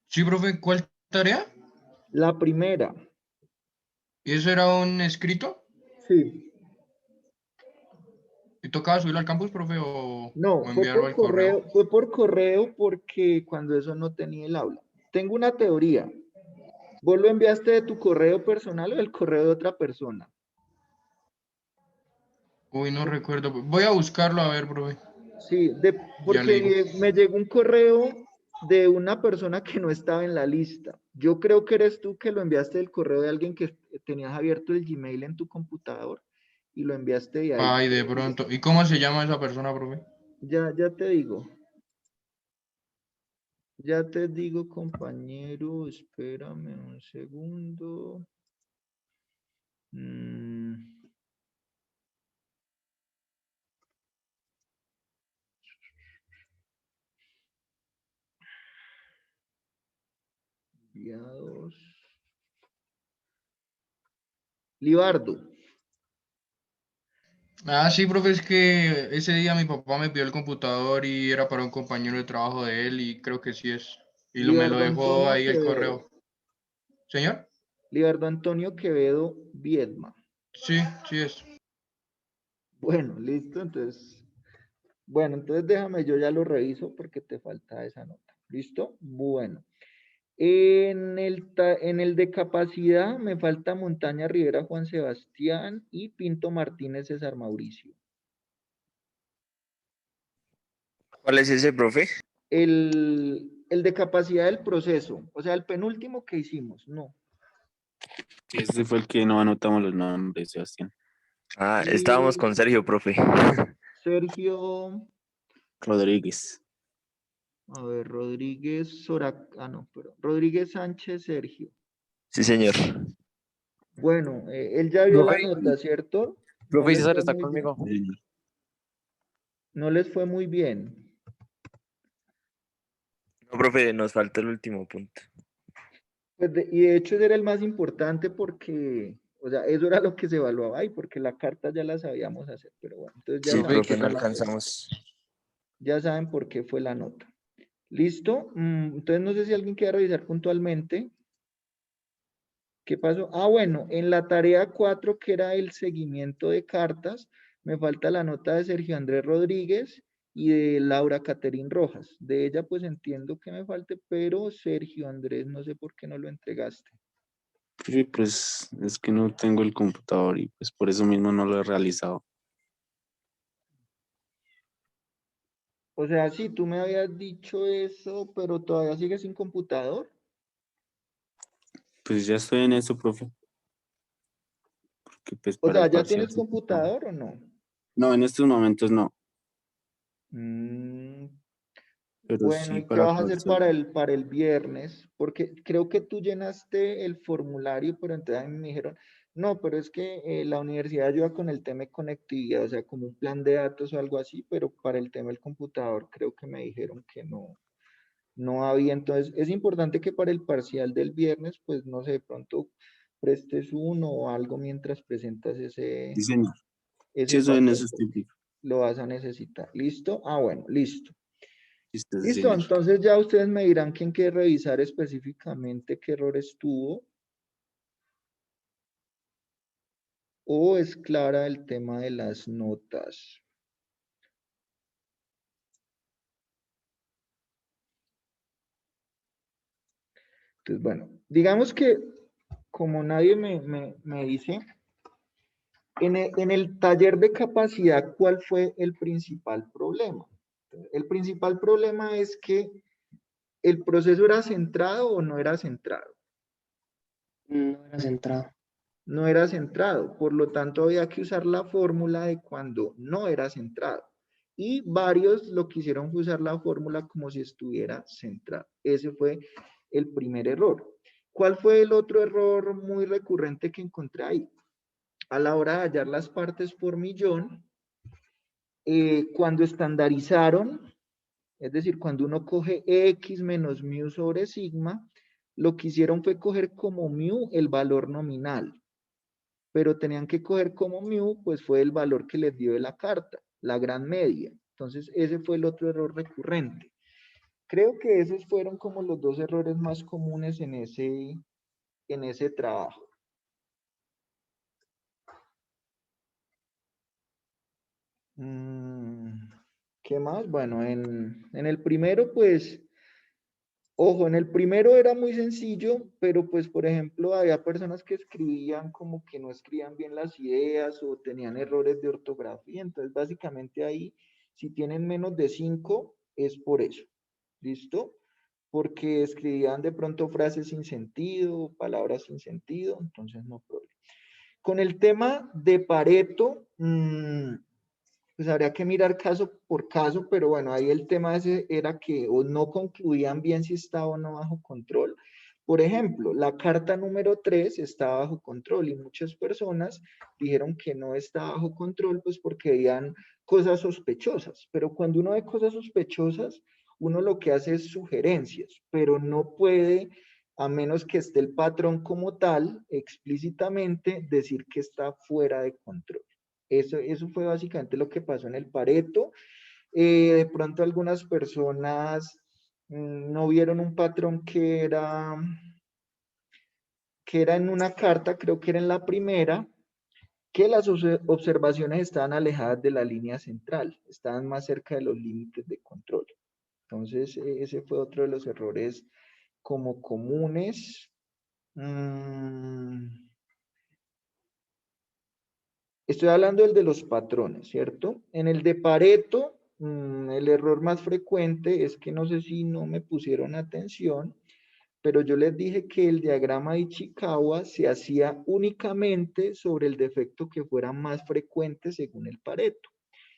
Speaker 5: Sí, profe, ¿cuál tarea?
Speaker 1: La primera.
Speaker 5: ¿Y eso era un escrito?
Speaker 1: Sí.
Speaker 5: ¿Y tocaba subirlo al campus, profe,
Speaker 1: No,
Speaker 5: o enviarlo al correo?
Speaker 1: fue por correo porque cuando eso no tenía el aula. Tengo una teoría. ¿Vos lo enviaste de tu correo personal o del correo de otra persona?
Speaker 5: Uy, no recuerdo. Voy a buscarlo a ver, profe.
Speaker 1: Sí, porque me llegó un correo de una persona que no estaba en la lista. Yo creo que eres tú que lo enviaste del correo de alguien que tenías abierto el Gmail en tu computador y lo enviaste de ahí.
Speaker 5: Ay, de pronto. ¿Y cómo se llama esa persona, profe?
Speaker 1: Ya te digo. Ya te digo, compañero, espérame un segundo. Enviados. Libardo.
Speaker 5: Ah, sí, profe, es que ese día mi papá me pidió el computador y era para un compañero de trabajo de él y creo que sí es. Y me lo
Speaker 1: Libardo
Speaker 5: dejó
Speaker 1: Antonio
Speaker 5: ahí el
Speaker 1: Quevedo.
Speaker 5: correo. ¿Señor?
Speaker 1: Libardo Antonio Quevedo Viedma.
Speaker 5: Sí, sí es.
Speaker 1: Bueno, listo, entonces. Bueno, entonces déjame, yo ya lo reviso porque te falta esa nota. ¿Listo? Bueno. En el de capacidad me falta Montaña Rivera Juan Sebastián y Pinto Martínez César Mauricio.
Speaker 9: ¿Cuál es ese, profe?
Speaker 1: El de capacidad del proceso, o sea, el penúltimo que hicimos, no.
Speaker 10: Ese fue el que no anotamos los nombres, Sebastián.
Speaker 9: Ah, estábamos
Speaker 1: Y
Speaker 9: con Sergio, profe.
Speaker 1: Sergio,
Speaker 10: Rodríguez.
Speaker 1: a ver, Rodríguez no, pero Rodríguez Sánchez Sergio.
Speaker 9: Sí, señor.
Speaker 1: Bueno, él ya vio la nota, ¿cierto? No
Speaker 11: Profe,
Speaker 1: les
Speaker 11: César
Speaker 1: fue
Speaker 11: está
Speaker 1: muy bien.
Speaker 11: conmigo.
Speaker 1: No les fue muy bien.
Speaker 9: No, profe, nos falta el último punto.
Speaker 1: Pues y de hecho ese era el más importante porque, o sea, eso era lo que se evaluaba ahí, porque la carta ya la sabíamos hacer, pero bueno, entonces ya
Speaker 9: Sí,
Speaker 1: saben,
Speaker 9: profe, no alcanzamos.
Speaker 1: ya saben por qué fue la nota. ¿Listo? Entonces no sé si alguien quiere revisar puntualmente. ¿Qué pasó? Ah, bueno, en la tarea 4, que era el seguimiento de cartas, me falta la nota de Sergio Andrés Rodríguez y de Laura Caterín Rojas. De ella pues entiendo que me falte, pero Sergio Andrés no sé por qué no lo entregaste.
Speaker 10: Sí, pues es que no tengo el computador y pues por eso mismo no lo he realizado.
Speaker 1: O sea, sí, tú me habías dicho eso, pero todavía sigues sin computador.
Speaker 10: Pues ya estoy en eso, profe. Porque pues
Speaker 1: O
Speaker 10: para
Speaker 1: sea,
Speaker 10: el
Speaker 1: ¿ya
Speaker 10: parcial.
Speaker 1: tienes computador o no?
Speaker 10: No, en estos momentos no. Pero
Speaker 1: Bueno,
Speaker 10: sí
Speaker 1: ¿y qué
Speaker 10: para el
Speaker 1: vas a hacer
Speaker 10: parcial.
Speaker 1: para el viernes? Porque creo que tú llenaste el formulario, pero entonces a mí me dijeron, no, pero es que la universidad ayuda con el tema de conectividad, o sea, como un plan de datos o algo así, pero para el tema del computador creo que me dijeron que no había. Entonces, es importante que para el parcial del viernes, pues no sé, de pronto prestes uno o algo mientras presentas
Speaker 10: Sí, señor. Sí,
Speaker 1: ese
Speaker 10: eso en
Speaker 1: parcial,
Speaker 10: eso estoy.
Speaker 1: porque lo vas a necesitar. ¿Listo? Ah, bueno, listo.
Speaker 10: Listo, sí,
Speaker 1: Listo,
Speaker 10: señor.
Speaker 1: entonces ya ustedes me dirán quién quiere revisar específicamente qué errores tuvo. O es clara el tema de las notas. Entonces, bueno, digamos que como nadie me dice, en el taller de capacidad, ¿cuál fue el principal problema? El principal problema es que el proceso era centrado o no era centrado.
Speaker 3: No era centrado.
Speaker 1: No era centrado, por lo tanto había que usar la fórmula de cuando no era centrado. Y varios lo quisieron usar la fórmula como si estuviera centrado. Ese fue el primer error. ¿Cuál fue el otro error muy recurrente que encontré ahí? A la hora de hallar las partes por millón, cuando estandarizaron, es decir, cuando uno coge X menos mu sobre sigma, lo que hicieron fue coger como mu el valor nominal, pero tenían que coger como mu, pues fue el valor que les dio de la carta, la gran media. Entonces, ese fue el otro error recurrente. Creo que esos fueron como los dos errores más comunes en ese trabajo. ¿Qué más? Bueno, en el primero, pues, ojo, en el primero era muy sencillo, pero pues, por ejemplo, había personas que escribían como que no escribían bien las ideas o tenían errores de ortografía. Entonces, básicamente ahí Si tienen menos de 5, es por eso. ¿Listo? Porque escribían de pronto frases sin sentido, palabras sin sentido, entonces no problema. Con el tema de Pareto, pues habría que mirar caso por caso, pero bueno, ahí el tema ese era que o no concluían bien si estaba o no bajo control. Por ejemplo, la carta número 3 está bajo control y muchas personas dijeron que no está bajo control, pues porque veían cosas sospechosas. Pero cuando uno ve cosas sospechosas, uno lo que hace es sugerencias, pero no puede, a menos que esté el patrón como tal, explícitamente decir que está fuera de control. Eso fue básicamente lo que pasó en el Pareto. De pronto algunas personas no vieron un patrón que era en una carta, creo que era en la primera, que las observaciones estaban alejadas de la línea central, estaban más cerca de los límites de control. Entonces, ese fue otro de los errores como comunes. Estoy hablando del de los patrones, ¿cierto? En el de Pareto, el error más frecuente es que no sé si no me pusieron atención, pero yo les dije que el diagrama de Ichikawa se hacía únicamente sobre el defecto que fuera más frecuente según el Pareto.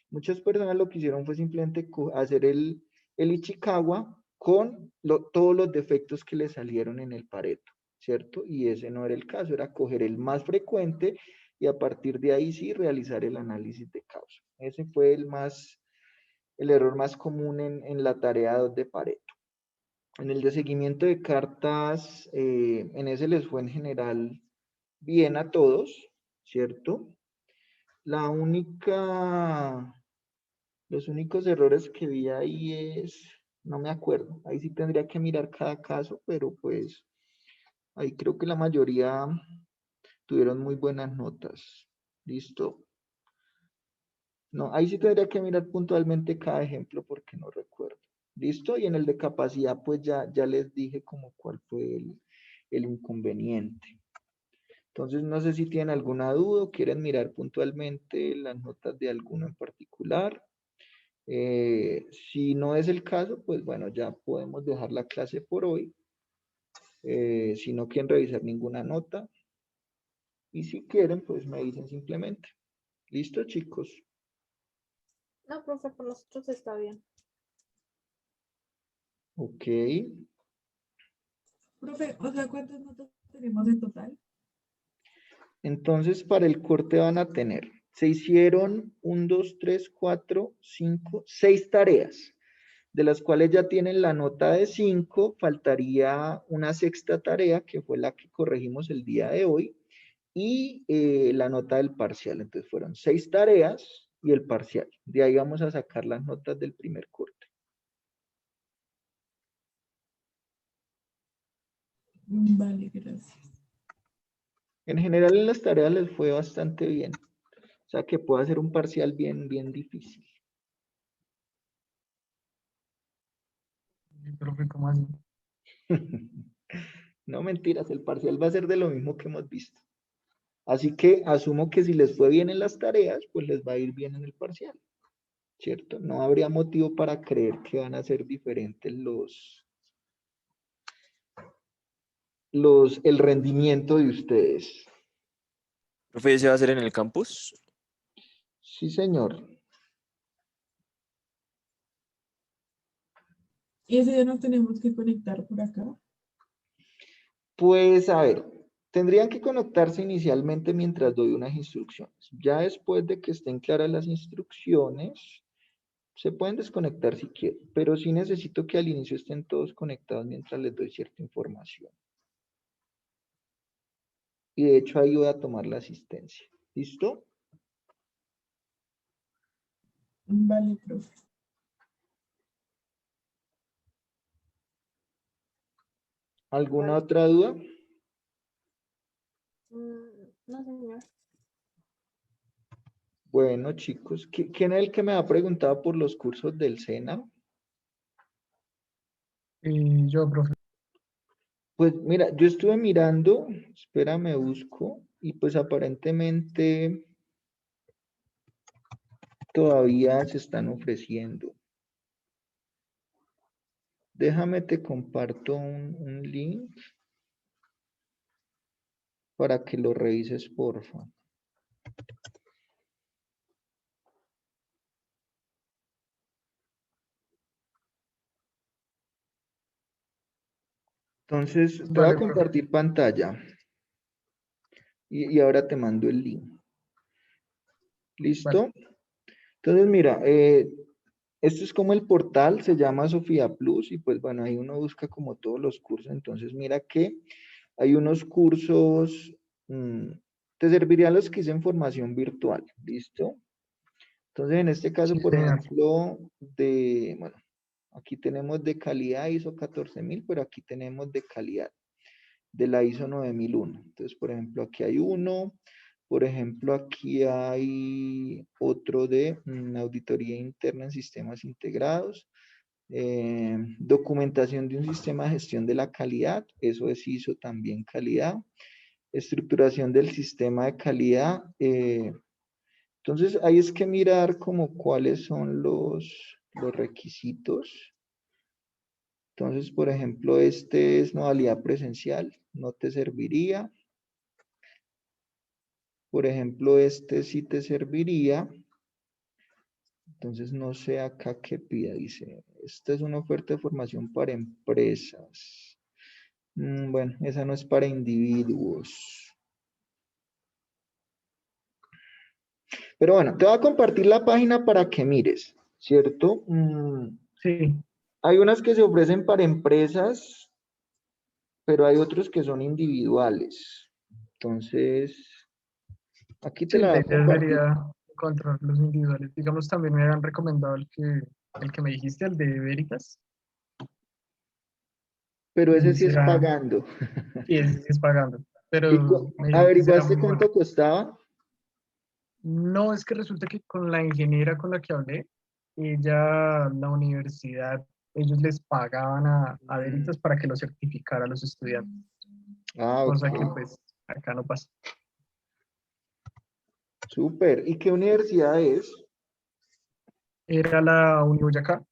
Speaker 1: Muchas personas lo que hicieron fue simplemente hacer el Ichikawa con todos los defectos que le salieron en el Pareto, ¿cierto? Y ese no era el caso, era coger el más frecuente y a partir de ahí sí realizar el análisis de causa. Ese fue el error más común en la tarea 2 de Pareto. En el de seguimiento de cartas, en ese les fue en general bien a todos, ¿cierto? Los únicos errores que vi ahí no me acuerdo, ahí sí tendría que mirar cada caso, pero pues ahí creo que la mayoría tuvieron muy buenas notas. ¿Listo? No, ahí sí tendría que mirar puntualmente cada ejemplo porque no recuerdo. ¿Listo? Y en el de capacidad, pues ya les dije como cuál fue el inconveniente. Entonces, no sé si tienen alguna duda o quieren mirar puntualmente las notas de alguno en particular. Si no es el caso, pues bueno, ya podemos dejar la clase por hoy. Si no quieren revisar ninguna nota. Y si quieren, pues me dicen simplemente. ¿Listo, chicos?
Speaker 4: No, profe, por nosotros está bien.
Speaker 1: Ok.
Speaker 6: Profe, o sea, ¿cuántas notas tenemos en total?
Speaker 1: Entonces, para el corte van a tener, se hicieron 1, 2, 3, 4, 5, 6 tareas, de las cuales ya tienen la nota de 5, faltaría una sexta tarea, que fue la que corregimos el día de hoy, y la nota del parcial. Entonces, fueron 6 tareas y el parcial. De ahí vamos a sacar las notas del primer corte.
Speaker 6: Vale, gracias.
Speaker 1: En general, en las tareas les fue bastante bien. O sea, que puede ser un parcial bien difícil.
Speaker 7: Profe, ¿cómo así?
Speaker 1: No mentiras, el parcial va a ser de lo mismo que hemos visto. Así que asumo que si les fue bien en las tareas, pues les va a ir bien en el parcial, ¿cierto? No habría motivo para creer que van a ser diferentes el rendimiento de ustedes.
Speaker 9: Profe, ¿se va a hacer en el campus?
Speaker 1: Sí, señor.
Speaker 6: ¿Y ese ya nos tenemos que conectar por acá?
Speaker 1: Pues a ver, tendrían que conectarse inicialmente mientras doy unas instrucciones. Ya después de que estén claras las instrucciones, se pueden desconectar si quieren, pero sí necesito que al inicio estén todos conectados mientras les doy cierta información. Y de hecho ayuda a tomar la asistencia. ¿Listo?
Speaker 6: Vale, profe.
Speaker 1: ¿Alguna
Speaker 4: Vale.
Speaker 1: otra duda?
Speaker 4: No, señor.
Speaker 1: Bueno, chicos, ¿quién es el que me ha preguntado por los cursos del SENA?
Speaker 7: Yo, profe.
Speaker 1: Pues mira, yo estuve mirando, espérame, busco, y pues aparentemente todavía se están ofreciendo. Déjame te comparto un link para que lo revises, porfa. Entonces, te voy a
Speaker 7: Vale, profe.
Speaker 1: compartir pantalla. Y ahora te mando el link. ¿Listo? Entonces, mira, esto es como el portal, se llama Sofía Plus, y pues bueno, ahí uno busca como todos los cursos. Entonces, mira que hay unos cursos, te servirían los que hice en formación virtual, ¿listo? Entonces, en este caso,
Speaker 7: Sí,
Speaker 1: por
Speaker 7: señor.
Speaker 1: ejemplo, bueno, aquí tenemos de calidad ISO 14000, pero aquí tenemos de calidad de la ISO 9001. Entonces, por ejemplo, aquí hay uno. Por ejemplo, aquí hay otro de auditoría interna en sistemas integrados. Documentación de un sistema de gestión de la calidad. Eso es ISO también calidad. Estructuración del sistema de calidad. Entonces, ahí es que mirar como cuáles son los requisitos. Entonces, por ejemplo, este es modalidad presencial, no te serviría. Por ejemplo, este sí te serviría. Entonces, no sé acá qué pida. Dice, esta es una oferta de formación para empresas. Bueno, esa no es para individuos. Pero bueno, te voy a compartir la página para que mires, ¿cierto?
Speaker 7: Sí,
Speaker 1: Hay unas que se ofrecen para empresas, pero hay otros que son individuales. Entonces, aquí te
Speaker 7: sí,
Speaker 1: la voy
Speaker 7: la
Speaker 1: a
Speaker 7: idea
Speaker 1: compartir.
Speaker 7: sería encontrar los individuales. Digamos, también me han recomendado el que me dijiste, el de Veritas.
Speaker 1: Pero ese
Speaker 7: Y
Speaker 1: sí es
Speaker 7: será,
Speaker 1: pagando.
Speaker 7: sí, ese sí es pagando.
Speaker 1: ¿Y
Speaker 7: Pero me dijeron que será
Speaker 1: averiguaste
Speaker 7: muy bueno.
Speaker 1: cuánto costaba?
Speaker 7: No, es que resulta que con la ingeniera con la que hablé, ella, la universidad, ellos les pagaban a Veritas para que lo certificara a los estudiantes,
Speaker 1: Ah, ok.
Speaker 7: cosa que pues acá no pasa.
Speaker 1: Súper. ¿Y qué universidad es?
Speaker 7: Era la Uniboyacá.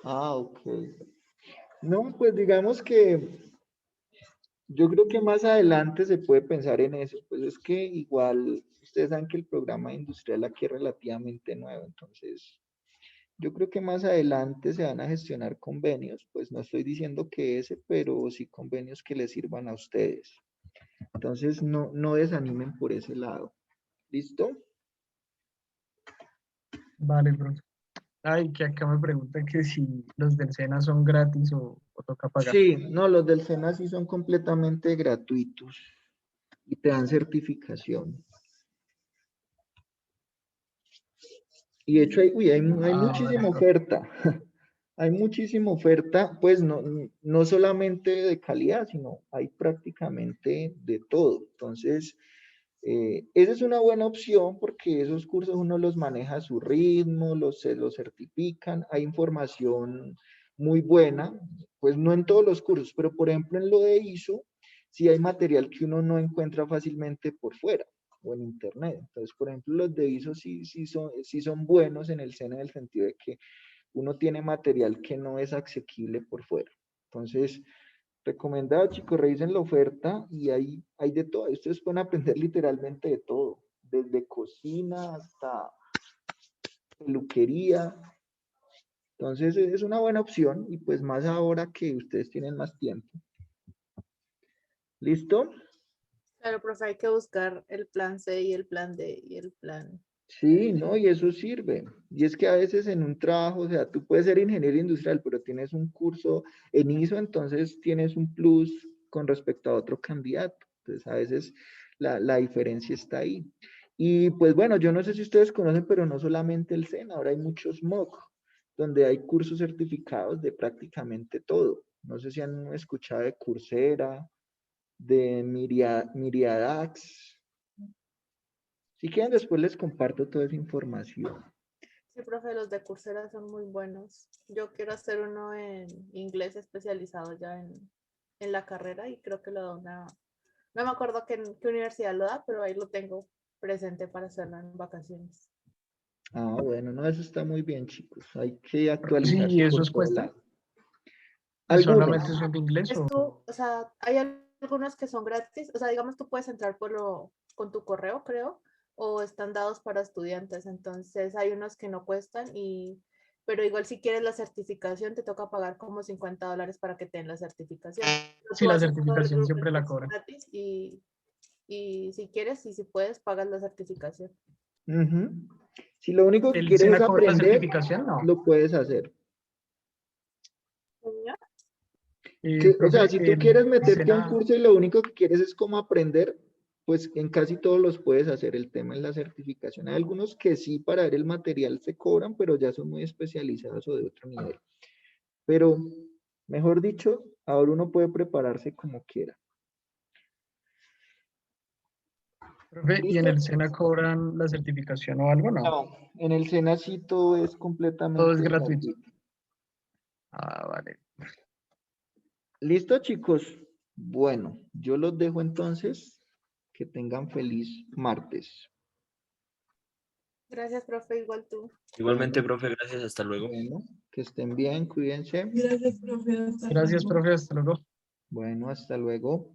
Speaker 1: Ah, ok. No, pues digamos que yo creo que más adelante se puede pensar en eso. Pues es que igual, ustedes saben que el programa industrial aquí es relativamente nuevo, entonces yo creo que más adelante se van a gestionar convenios, pues no estoy diciendo que ese, pero sí convenios que les sirvan a ustedes. Entonces no desanimen por ese lado. ¿Listo?
Speaker 7: Vale, profe. Ay, que acá me preguntan que si los del SENA son gratis o toca pagar.
Speaker 1: Sí, no, los del SENA sí son completamente gratuitos y te dan certificación. Y de hecho hay
Speaker 7: Ah, vale,
Speaker 1: muchísima
Speaker 7: profe.
Speaker 1: oferta. Hay muchísima oferta, pues no solamente de calidad, sino hay prácticamente de todo. Entonces, esa es una buena opción porque esos cursos uno los maneja a su ritmo, se los certifican, hay información muy buena, pues no en todos los cursos, pero por ejemplo en lo de ISO, sí hay material que uno no encuentra fácilmente por fuera o en internet. Entonces, por ejemplo, los de ISO sí son buenos en el seno, en el sentido de que uno tiene material que no es asequible por fuera. Entonces, recomendado, chicos, revisen la oferta y hay de todo. Ustedes pueden aprender literalmente de todo, desde cocina hasta peluquería. Entonces, es una buena opción y pues más ahora que ustedes tienen más tiempo. ¿Listo?
Speaker 4: Claro, profe, hay que buscar el plan C y el plan D y el plan.
Speaker 1: Sí, no, y eso sirve. Y es que a veces en un trabajo, o sea, tú puedes ser ingeniero industrial, pero tienes un curso en ISO, entonces tienes un plus con respecto a otro candidato. Entonces, a veces la diferencia está ahí. Y pues bueno, yo no sé si ustedes conocen, pero no solamente el SENA, ahora hay muchos MOOC, donde hay cursos certificados de prácticamente todo. No sé si han escuchado de Coursera, de Myriadax. Si quieren, después les comparto toda esa información.
Speaker 4: Sí, profe, los de Coursera son muy buenos. Yo quiero hacer uno en inglés especializado ya en la carrera y creo que lo da una. No me acuerdo qué universidad lo da, pero ahí lo tengo presente para hacerlo en vacaciones.
Speaker 1: Ah, bueno, no, eso está muy bien, chicos. Hay que
Speaker 7: Sí,
Speaker 1: actualizarse
Speaker 7: ¿y
Speaker 1: por
Speaker 7: esos
Speaker 1: todo
Speaker 7: cuestan?
Speaker 1: lado.
Speaker 7: ¿Y
Speaker 1: Algunos.
Speaker 7: solamente son de inglés
Speaker 4: Es
Speaker 7: o?
Speaker 4: tú, o sea, hay algunos que son gratis, o sea, digamos, tú puedes entrar con tu correo, creo, o están dados para estudiantes, entonces hay unos que no cuestan, pero igual si quieres la certificación te toca pagar como $50 para que te den la certificación. Pero
Speaker 7: Sí,
Speaker 4: tú
Speaker 7: la
Speaker 4: haces todo el
Speaker 7: certificación siempre la
Speaker 4: curso
Speaker 7: cobran.
Speaker 4: gratis y si quieres y si puedes, pagas la certificación.
Speaker 1: Ujú. Si lo único que
Speaker 7: ¿El
Speaker 1: quieres es
Speaker 7: SENA cobra la
Speaker 1: aprender,
Speaker 7: certificación? No.
Speaker 1: lo puedes hacer.
Speaker 4: ¿Ya?
Speaker 1: O sea,
Speaker 7: Profe,
Speaker 1: si tú quieres
Speaker 7: el
Speaker 1: meterte a un
Speaker 7: SENA,
Speaker 1: curso y lo único que quieres es como aprender, pues en casi todos los puedes hacer. El tema es la certificación. Hay algunos que sí, para ver el material se cobran, pero ya son muy especializados o de otro nivel. Pero, mejor dicho, ahora uno puede prepararse como quiera.
Speaker 7: profe, ¿y en
Speaker 1: ¿Listo?
Speaker 7: el SENA cobran la certificación o algo? No.
Speaker 1: No, en el SENA sí todo es
Speaker 7: Todo es
Speaker 1: completamente
Speaker 7: gratuito.
Speaker 1: gratuito.
Speaker 7: Ah, vale.
Speaker 1: ¿Listo, chicos? Bueno, yo los dejo entonces. Que tengan feliz martes.
Speaker 4: Gracias, profe, igual tú.
Speaker 9: Igualmente,
Speaker 1: Bueno,
Speaker 9: profe, gracias, hasta luego.
Speaker 1: bueno, que estén bien, cuídense.
Speaker 6: Gracias, profe. Hasta
Speaker 7: Gracias,
Speaker 6: luego.
Speaker 7: profe, hasta luego.
Speaker 1: Bueno, hasta luego.